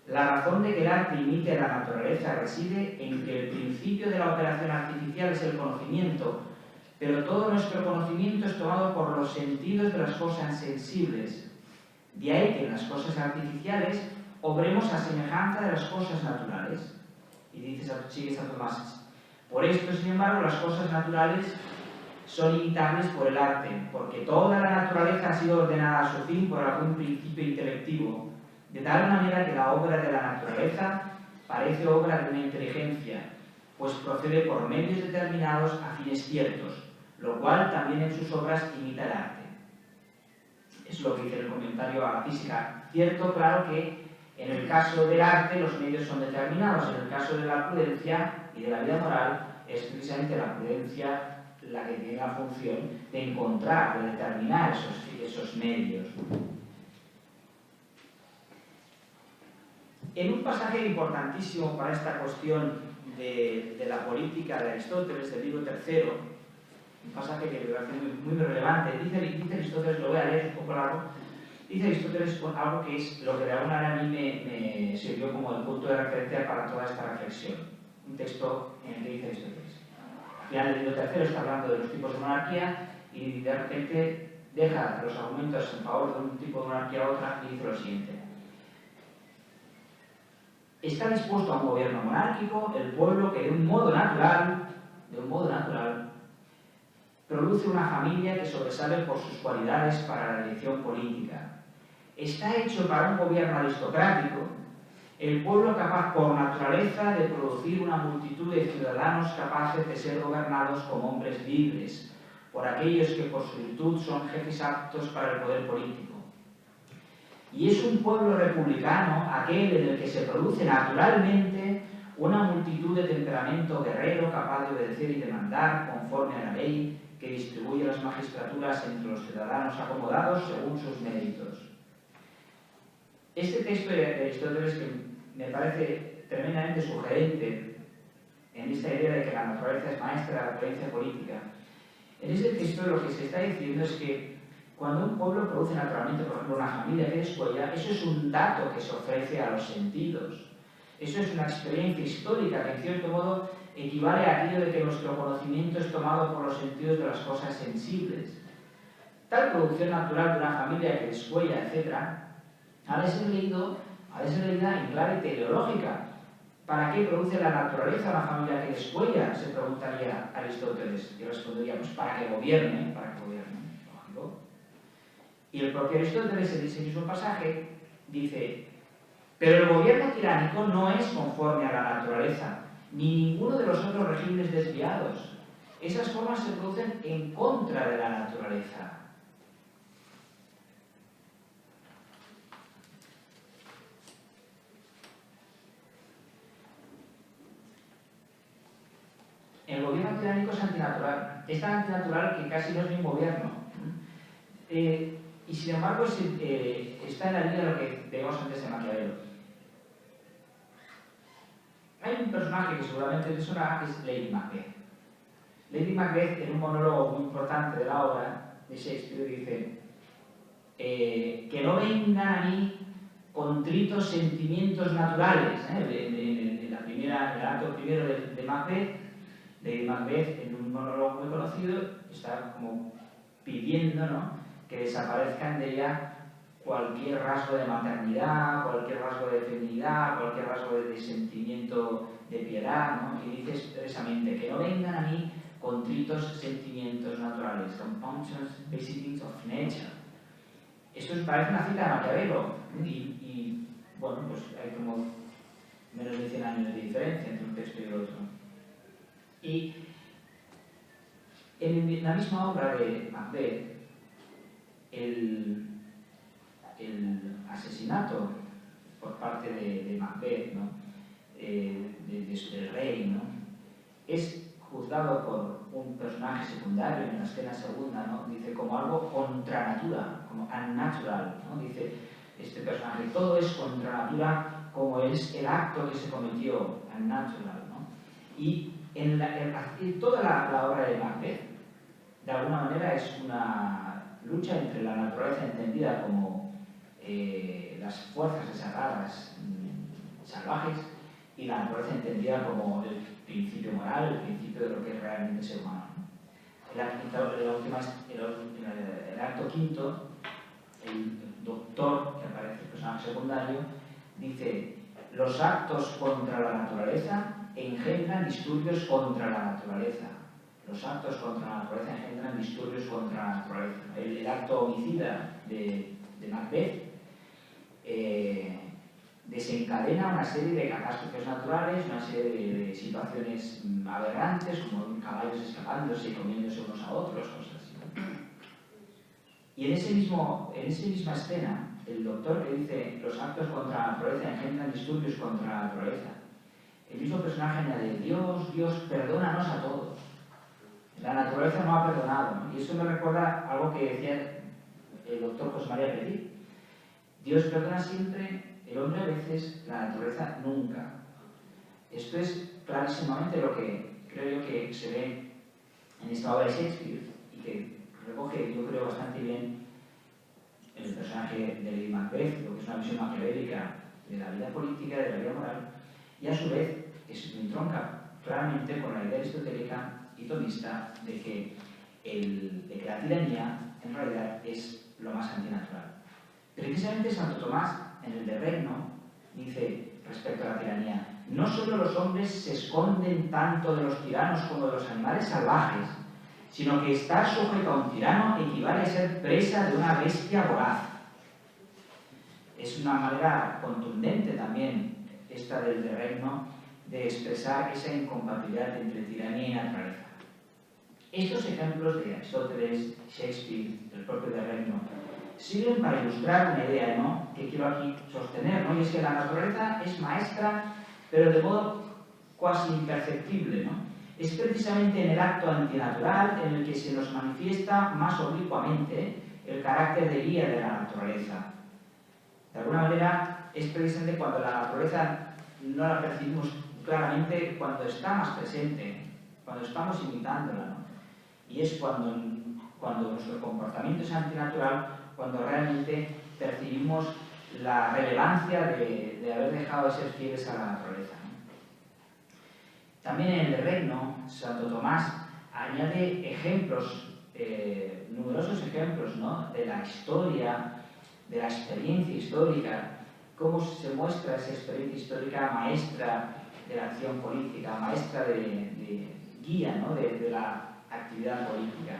la razón de que el arte imite la naturaleza reside en que el principio de la operación artificial es el conocimiento, pero todo nuestro conocimiento es tomado por los sentidos de las cosas sensibles. De ahí que en las cosas artificiales obremos a semejanza de las cosas naturales. Y sigue Santo Tomás: por esto, sin embargo, las cosas naturales son imitables por el arte, porque toda la naturaleza ha sido ordenada a su fin por algún principio intelectivo, de tal manera que la obra de la naturaleza parece obra de una inteligencia, pues procede por medios determinados a fines ciertos, lo cual también en sus obras imita el arte. Es lo que dice el comentario a la física. Cierto, claro, que en el caso del arte los medios son determinados, en el caso de la prudencia y de la vida moral es precisamente la prudencia la que tiene la función de encontrar, de determinar esos medios. En un pasaje importantísimo para esta cuestión de la política de Aristóteles, del libro tercero, un pasaje que me parece muy relevante, dice Aristóteles, lo voy a leer, es un poco largo, dice Aristóteles algo que es lo que de alguna manera a mí me sirvió como el punto de referencia para toda esta reflexión. Un texto en el que dice Aristóteles: al final del libro tercero está hablando de los tipos de monarquía y de repente deja los argumentos en favor de un tipo de monarquía a otra y dice lo siguiente: está dispuesto a un gobierno monárquico el pueblo que de un modo natural, produce una familia que sobresale por sus cualidades para la elección política. Está hecho para un gobierno aristocrático el pueblo capaz por naturaleza de producir una multitud de ciudadanos capaces de ser gobernados como hombres libres, por aquellos que por su virtud son jefes aptos para el poder político. Y es un pueblo republicano aquel en el que se produce naturalmente una multitud de temperamento guerrero capaz de obedecer y de mandar conforme a la ley que distribuye las magistraturas entre los ciudadanos acomodados según sus méritos. Este texto de Aristóteles, que me parece tremendamente sugerente en esta idea de que la naturaleza es maestra de la prudencia política, en ese texto lo que se está diciendo es que cuando un pueblo produce naturalmente, por ejemplo, una familia que descuella, eso es un dato que se ofrece a los sentidos. Eso es una experiencia histórica que, en cierto modo, equivale a aquello de que nuestro conocimiento es tomado por los sentidos de las cosas sensibles. Tal producción natural de una familia que descuella, etc., ha de ser leída en clave teleológica, ¿Para qué produce la naturaleza una familia que descuella? Se preguntaría Aristóteles. Y respondería, pues para que gobierne, lógico. Y el propio Aristóteles en ese mismo pasaje dice, pero el gobierno tiránico no es conforme a la naturaleza, ni ninguno de los otros regímenes desviados. Esas formas se producen en contra de la naturaleza. El gobierno tiránico es antinatural. Es tan antinatural que casi no es ni un gobierno. Y sin embargo está en la línea de lo que veíamos antes de Maquiavelo. Hay un personaje que seguramente te suena, que es Lady Macbeth. Lady Macbeth, en un monólogo muy importante de la obra de Shakespeare, dice que no vengan a mí contritos sentimientos naturales. En el acto primero de Macbeth, Lady Macbeth, en un monólogo muy conocido, está como pidiendo, ¿no?, que desaparezcan de ella cualquier rasgo de maternidad, cualquier rasgo de feminidad, cualquier rasgo de sentimiento de piedad, ¿no? Y dice expresamente que no vengan a mí contritos sentimientos naturales, compunctions, basic needs of nature. Esto parece una cita de Maquiavelo, y bueno, pues hay como menos de 100 años de diferencia entre un texto y el otro. Y en la misma obra de Macbeth, el asesinato por parte de Macbeth, ¿no?, del rey, ¿no?, es juzgado por un personaje secundario en la escena segunda, ¿no?, dice como algo contra natura, como unnatural, ¿no?, dice este personaje, todo es contra natura como es el acto que se cometió, unnatural, ¿no? Y toda la obra de Macbeth, de alguna manera, es una lucha entre la naturaleza entendida como las fuerzas desagradables salvajes y la naturaleza entendida como el principio moral, el principio de lo que es realmente ser humano, ¿no? El acto quinto, el doctor, que aparece el personaje secundario, dice: los actos contra la naturaleza engendran disturbios contra la naturaleza. Los actos contra la naturaleza engendran disturbios contra la naturaleza. El acto homicida de Macbeth desencadena una serie de catástrofes naturales, una serie de situaciones aberrantes, como caballos escapándose y comiéndose unos a otros, cosas así. Y en esa misma escena, el doctor que dice los actos contra la naturaleza engendran disturbios contra la naturaleza, el mismo personaje añade: Dios, perdónanos a todos. La naturaleza no ha perdonado, ¿no? Y eso me recuerda algo que decía el doctor José María Petit. Dios perdona siempre, el hombre a veces, la naturaleza nunca. Esto es clarísimamente lo que creo yo que se ve en esta obra de Shakespeare y que recoge, yo creo, bastante bien en el personaje de Lady Macbeth, lo que es una visión maquiavélica de la vida política, de la vida moral, y a su vez entronca claramente con la idea aristotélica y tomista de que la tiranía en realidad es lo más antinatural. Precisamente Santo Tomás, en el de Regno, dice respecto a la tiranía: no solo los hombres se esconden tanto de los tiranos como de los animales salvajes, sino que estar sujeto a un tirano equivale a ser presa de una bestia voraz. Es una manera contundente también esta del de Regno de expresar esa incompatibilidad entre tiranía y naturaleza. Estos ejemplos de Aristóteles, Shakespeare, el propio de Regno, sirven para ilustrar una idea, ¿no?, que quiero aquí sostener, ¿no?, y es que la naturaleza es maestra, pero de modo cuasi imperceptible, ¿no? Es precisamente en el acto antinatural en el que se nos manifiesta más oblicuamente el carácter de guía de la naturaleza. De alguna manera, es precisamente cuando la naturaleza no la percibimos claramente, cuando está más presente, cuando estamos imitándola, ¿no? Y es cuando nuestro comportamiento es antinatural, cuando realmente percibimos la relevancia de haber dejado de ser fieles a la naturaleza, ¿no? También en el de Regno, Santo Tomás añade ejemplos, numerosos ejemplos, ¿no?, de la historia, de la experiencia histórica, cómo se muestra esa experiencia histórica maestra de la acción política, maestra de guía, ¿no?, de la actividad política.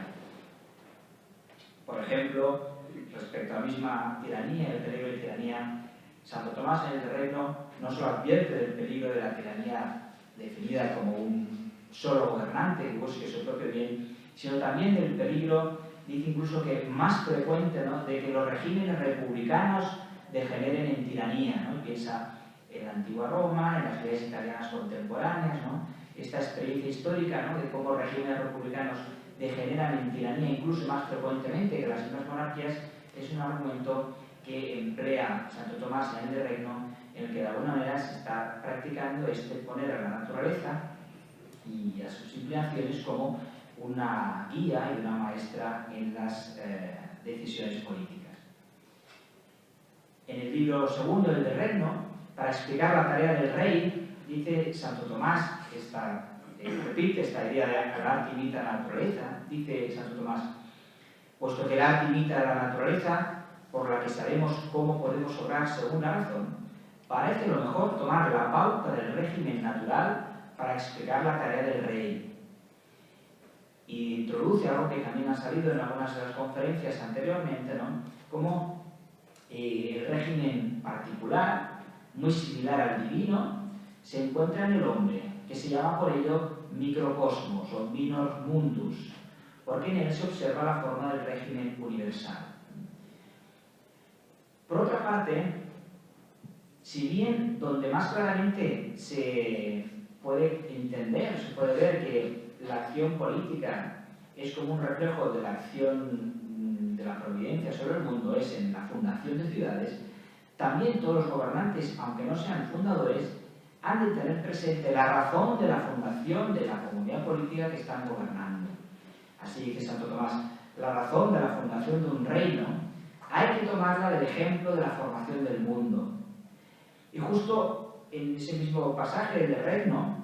Por ejemplo, respecto a la misma tiranía, el peligro de tiranía, Santo Tomás en el Reino no solo advierte del peligro de la tiranía definida como un solo gobernante que busque su propio bien, sino también del peligro, dice incluso que más frecuente, ¿no?, de que los regímenes republicanos degeneren en tiranía, ¿no? Piensa en la antigua Roma, en las ciudades italianas contemporáneas, ¿no?, esta experiencia histórica, ¿no?, de cómo regímenes republicanos degeneran en tiranía incluso más frecuentemente que las mismas monarquías, es un argumento que emplea Santo Tomás en el Reino, en el que de alguna manera se está practicando poner a la naturaleza y a sus inclinaciones como una guía y una maestra en las decisiones políticas. En el libro segundo, el del Reino, para explicar la tarea del rey, dice Santo Tomás, repite esta idea de que el arte imita la naturaleza, dice Santo Tomás: puesto que el arte imita la naturaleza, por la que sabemos cómo podemos obrar según la razón, parece lo mejor tomar la pauta del régimen natural para explicar la tarea del rey. Y introduce algo que también ha salido en algunas de las conferencias anteriormente, ¿no?, como el régimen particular, muy similar al divino, se encuentra en el hombre, que se llama por ello microcosmos o minor mundus, porque en él se observa la forma del régimen universal. Por otra parte, si bien donde más claramente se puede entender, se puede ver que la acción política es como un reflejo de la acción de la providencia sobre el mundo, es en la fundación de ciudades, también todos los gobernantes, aunque no sean fundadores, han de tener presente la razón de la fundación de la comunidad política que están gobernando. Así dice Santo Tomás: la razón de la fundación de un reino hay que tomarla del ejemplo de la formación del mundo. Y justo en ese mismo pasaje del Reino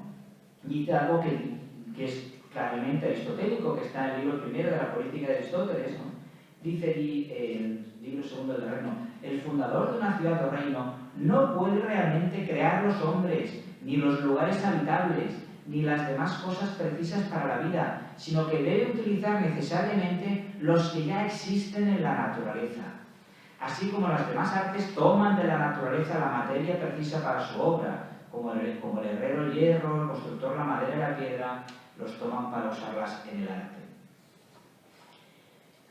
dice algo que es claramente aristotélico, que está en el libro primero de la Política de Aristóteles, ¿no? Dice allí el libro segundo del Reino: el fundador de una ciudad o reino no puede realmente crear los hombres, ni los lugares habitables, ni las demás cosas precisas para la vida, sino que debe utilizar necesariamente los que ya existen en la naturaleza. Así como las demás artes toman de la naturaleza la materia precisa para su obra, como el herrero el hierro, el constructor la madera y la piedra, los toman para usarlas en el arte.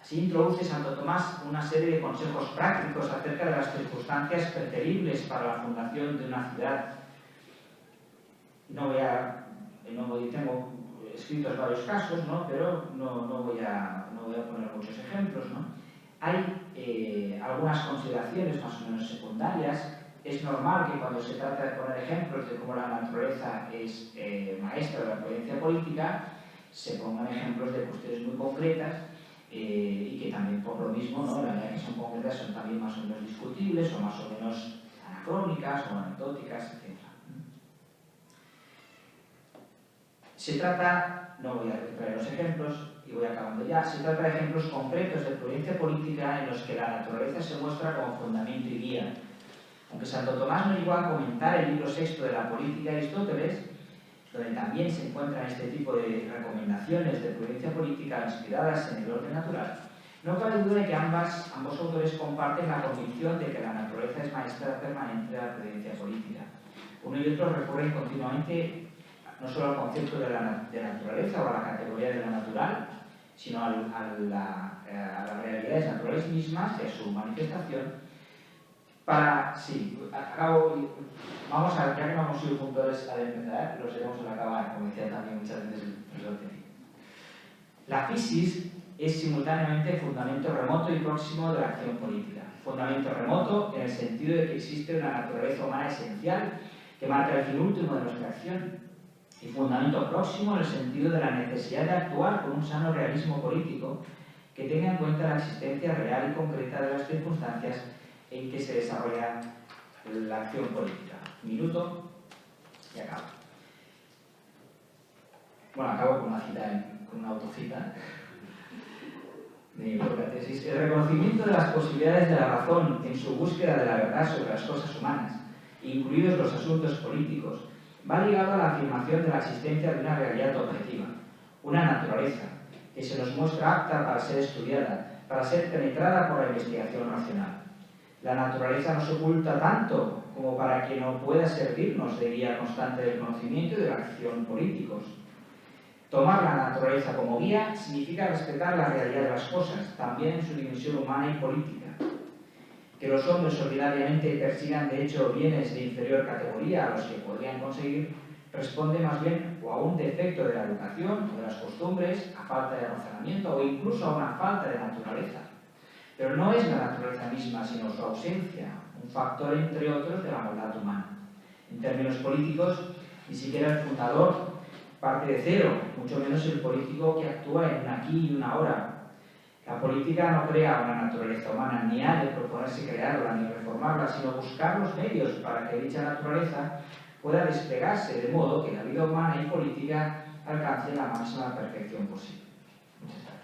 Así introduce Santo Tomás una serie de consejos prácticos acerca de las circunstancias preferibles para la fundación de una ciudad. Tengo escritos varios casos, ¿no?, pero no voy a poner muchos ejemplos, ¿no? Hay algunas consideraciones más o menos secundarias. Es normal que cuando se trata de poner ejemplos de cómo la naturaleza es maestra de la providencia política, se pongan ejemplos de cuestiones muy concretas y que también por lo mismo, ¿no?, la manera que son concretas son también más o menos discutibles o más o menos anacrónicas o anecdóticas, etc. Se trata, no voy a traer los ejemplos y voy acabando ya, se trata de ejemplos concretos de prudencia política en los que la naturaleza se muestra como fundamento y guía. Aunque Santo Tomás no llegó a comentar el libro sexto de la Política de Aristóteles, donde también se encuentran este tipo de recomendaciones de prudencia política inspiradas en el orden natural, no cabe duda de que ambos autores comparten la convicción de que la naturaleza es maestra permanente de la prudencia política. Uno y otro recurren continuamente no solo al concepto de la naturaleza o a la categoría de lo natural, sino a las realidades naturales mismas y a su manifestación. Vamos a ver, ya que no hemos sido puntuales al empezar, lo seremos al acabar, como decía también muchas veces el profesor Teti. La physis es simultáneamente fundamento remoto y próximo de la acción política. Fundamento remoto en el sentido de que existe una naturaleza humana esencial que marca el fin último de nuestra acción, y fundamento próximo en el sentido de la necesidad de actuar con un sano realismo político que tenga en cuenta la existencia real y concreta de las circunstancias en que se desarrolla la acción política. Minuto y acabo. Bueno, acabo con una autocita de mi propia tesis. El reconocimiento de las posibilidades de la razón en su búsqueda de la verdad sobre las cosas humanas, incluidos los asuntos políticos, va ligado a la afirmación de la existencia de una realidad objetiva, una naturaleza, que se nos muestra apta para ser estudiada, para ser penetrada por la investigación racional. La naturaleza nos oculta tanto como para que no pueda servirnos de guía constante del conocimiento y de la acción políticos. Tomar la naturaleza como guía significa respetar la realidad de las cosas, también en su dimensión humana y política. Que los hombres ordinariamente persigan de hecho bienes de inferior categoría a los que podrían conseguir responde más bien o a un defecto de la educación o de las costumbres, a falta de razonamiento o incluso a una falta de naturaleza. Pero no es la naturaleza misma, sino su ausencia, un factor entre otros de la maldad humana. En términos políticos, ni siquiera el fundador parte de cero, mucho menos el político que actúa en un aquí y una ahora. La política no crea una naturaleza humana, ni ha de proponerse crearla ni reformarla, sino buscar los medios para que dicha naturaleza pueda desplegarse de modo que la vida humana y política alcance la máxima perfección posible. Muchas gracias.